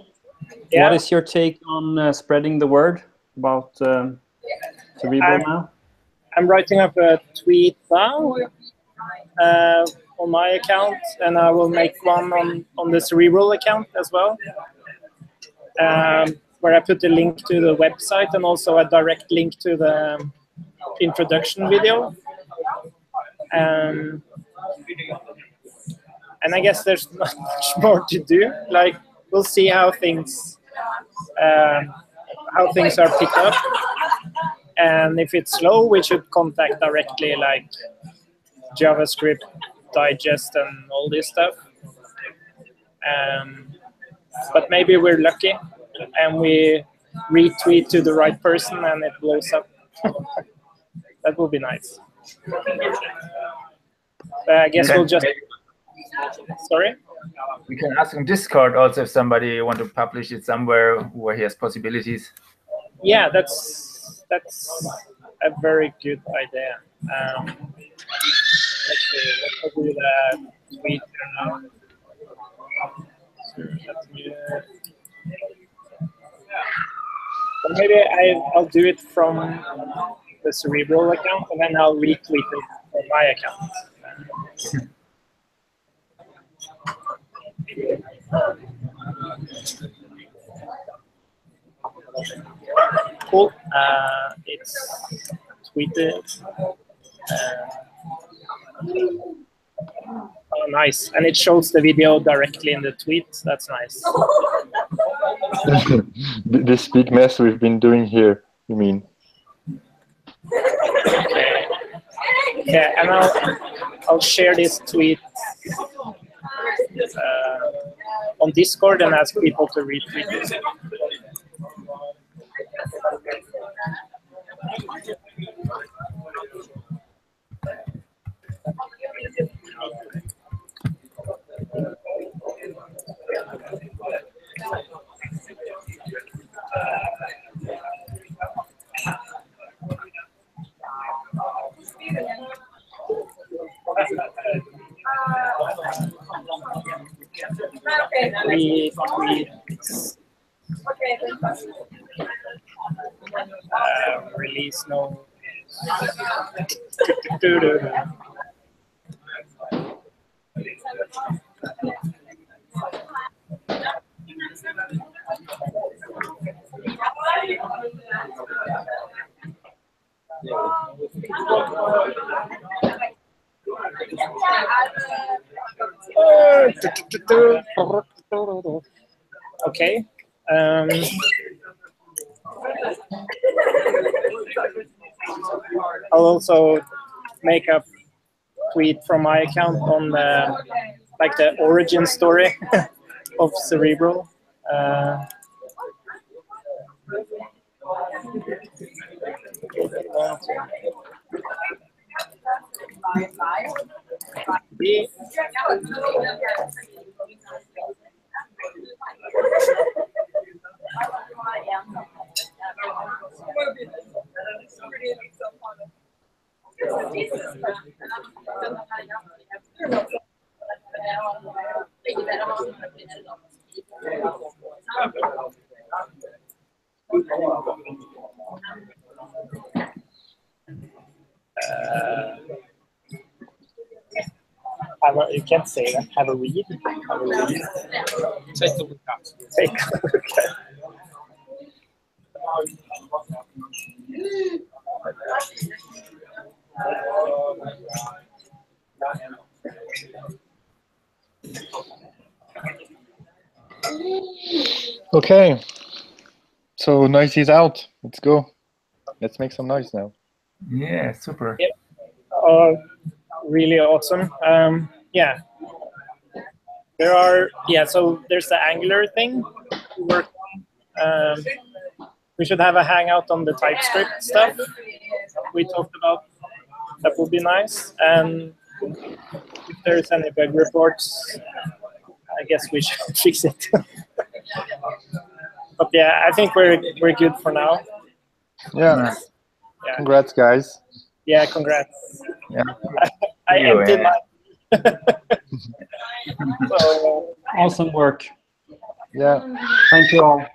Yeah. what is your take on spreading the word about Cerebral now? I'm writing up a tweet now on my account, and I will make one on the Cerebral account as well, where I put a link to the website and also a direct link to the introduction video. And I guess there's not much more to do. Like, we'll see how things are picked up. And if it's slow, we should contact directly, like JavaScript digest and all this stuff. But maybe we're lucky and we retweet to the right person and it blows up. That would be nice. I guess we'll just... Sorry? We can ask in Discord also if somebody want to publish it somewhere where he has possibilities. Yeah, that's a very good idea. Let's see, let's do the tweet here now. Or maybe I'll do it from the Cerebral account and then I'll retweet it from my account. Cool. It's tweeted. Oh, nice. And it shows the video directly in the tweet. That's nice. This big mess we've been doing here, you mean? Okay. Yeah, and I'll share this tweet on Discord and ask people to retweet it. Release no. Okay. I'll also make a tweet from my account on the origin story of Cerebral. You can't say that. Have a read. Have a read. Take a look at. Take a look at. Okay. So noise is out. Let's go. Let's make some noise now. Yeah, super. Yep. Really awesome. Yeah. So there's the Angular thing to work on. We should have a hangout on the TypeScript stuff we talked about. That would be nice. And if there's any bug reports, I guess we should fix it. But yeah, I think we're good for now. Yeah. Yeah. Congrats, guys. Yeah, congrats. Yeah. I emptied my. So, Awesome work. Yeah. Thank you all.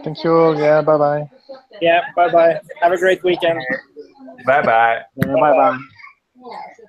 Thank you all. Yeah. Bye bye. yeah, bye-bye. Have a great weekend. Bye-bye. Bye-bye. Yeah.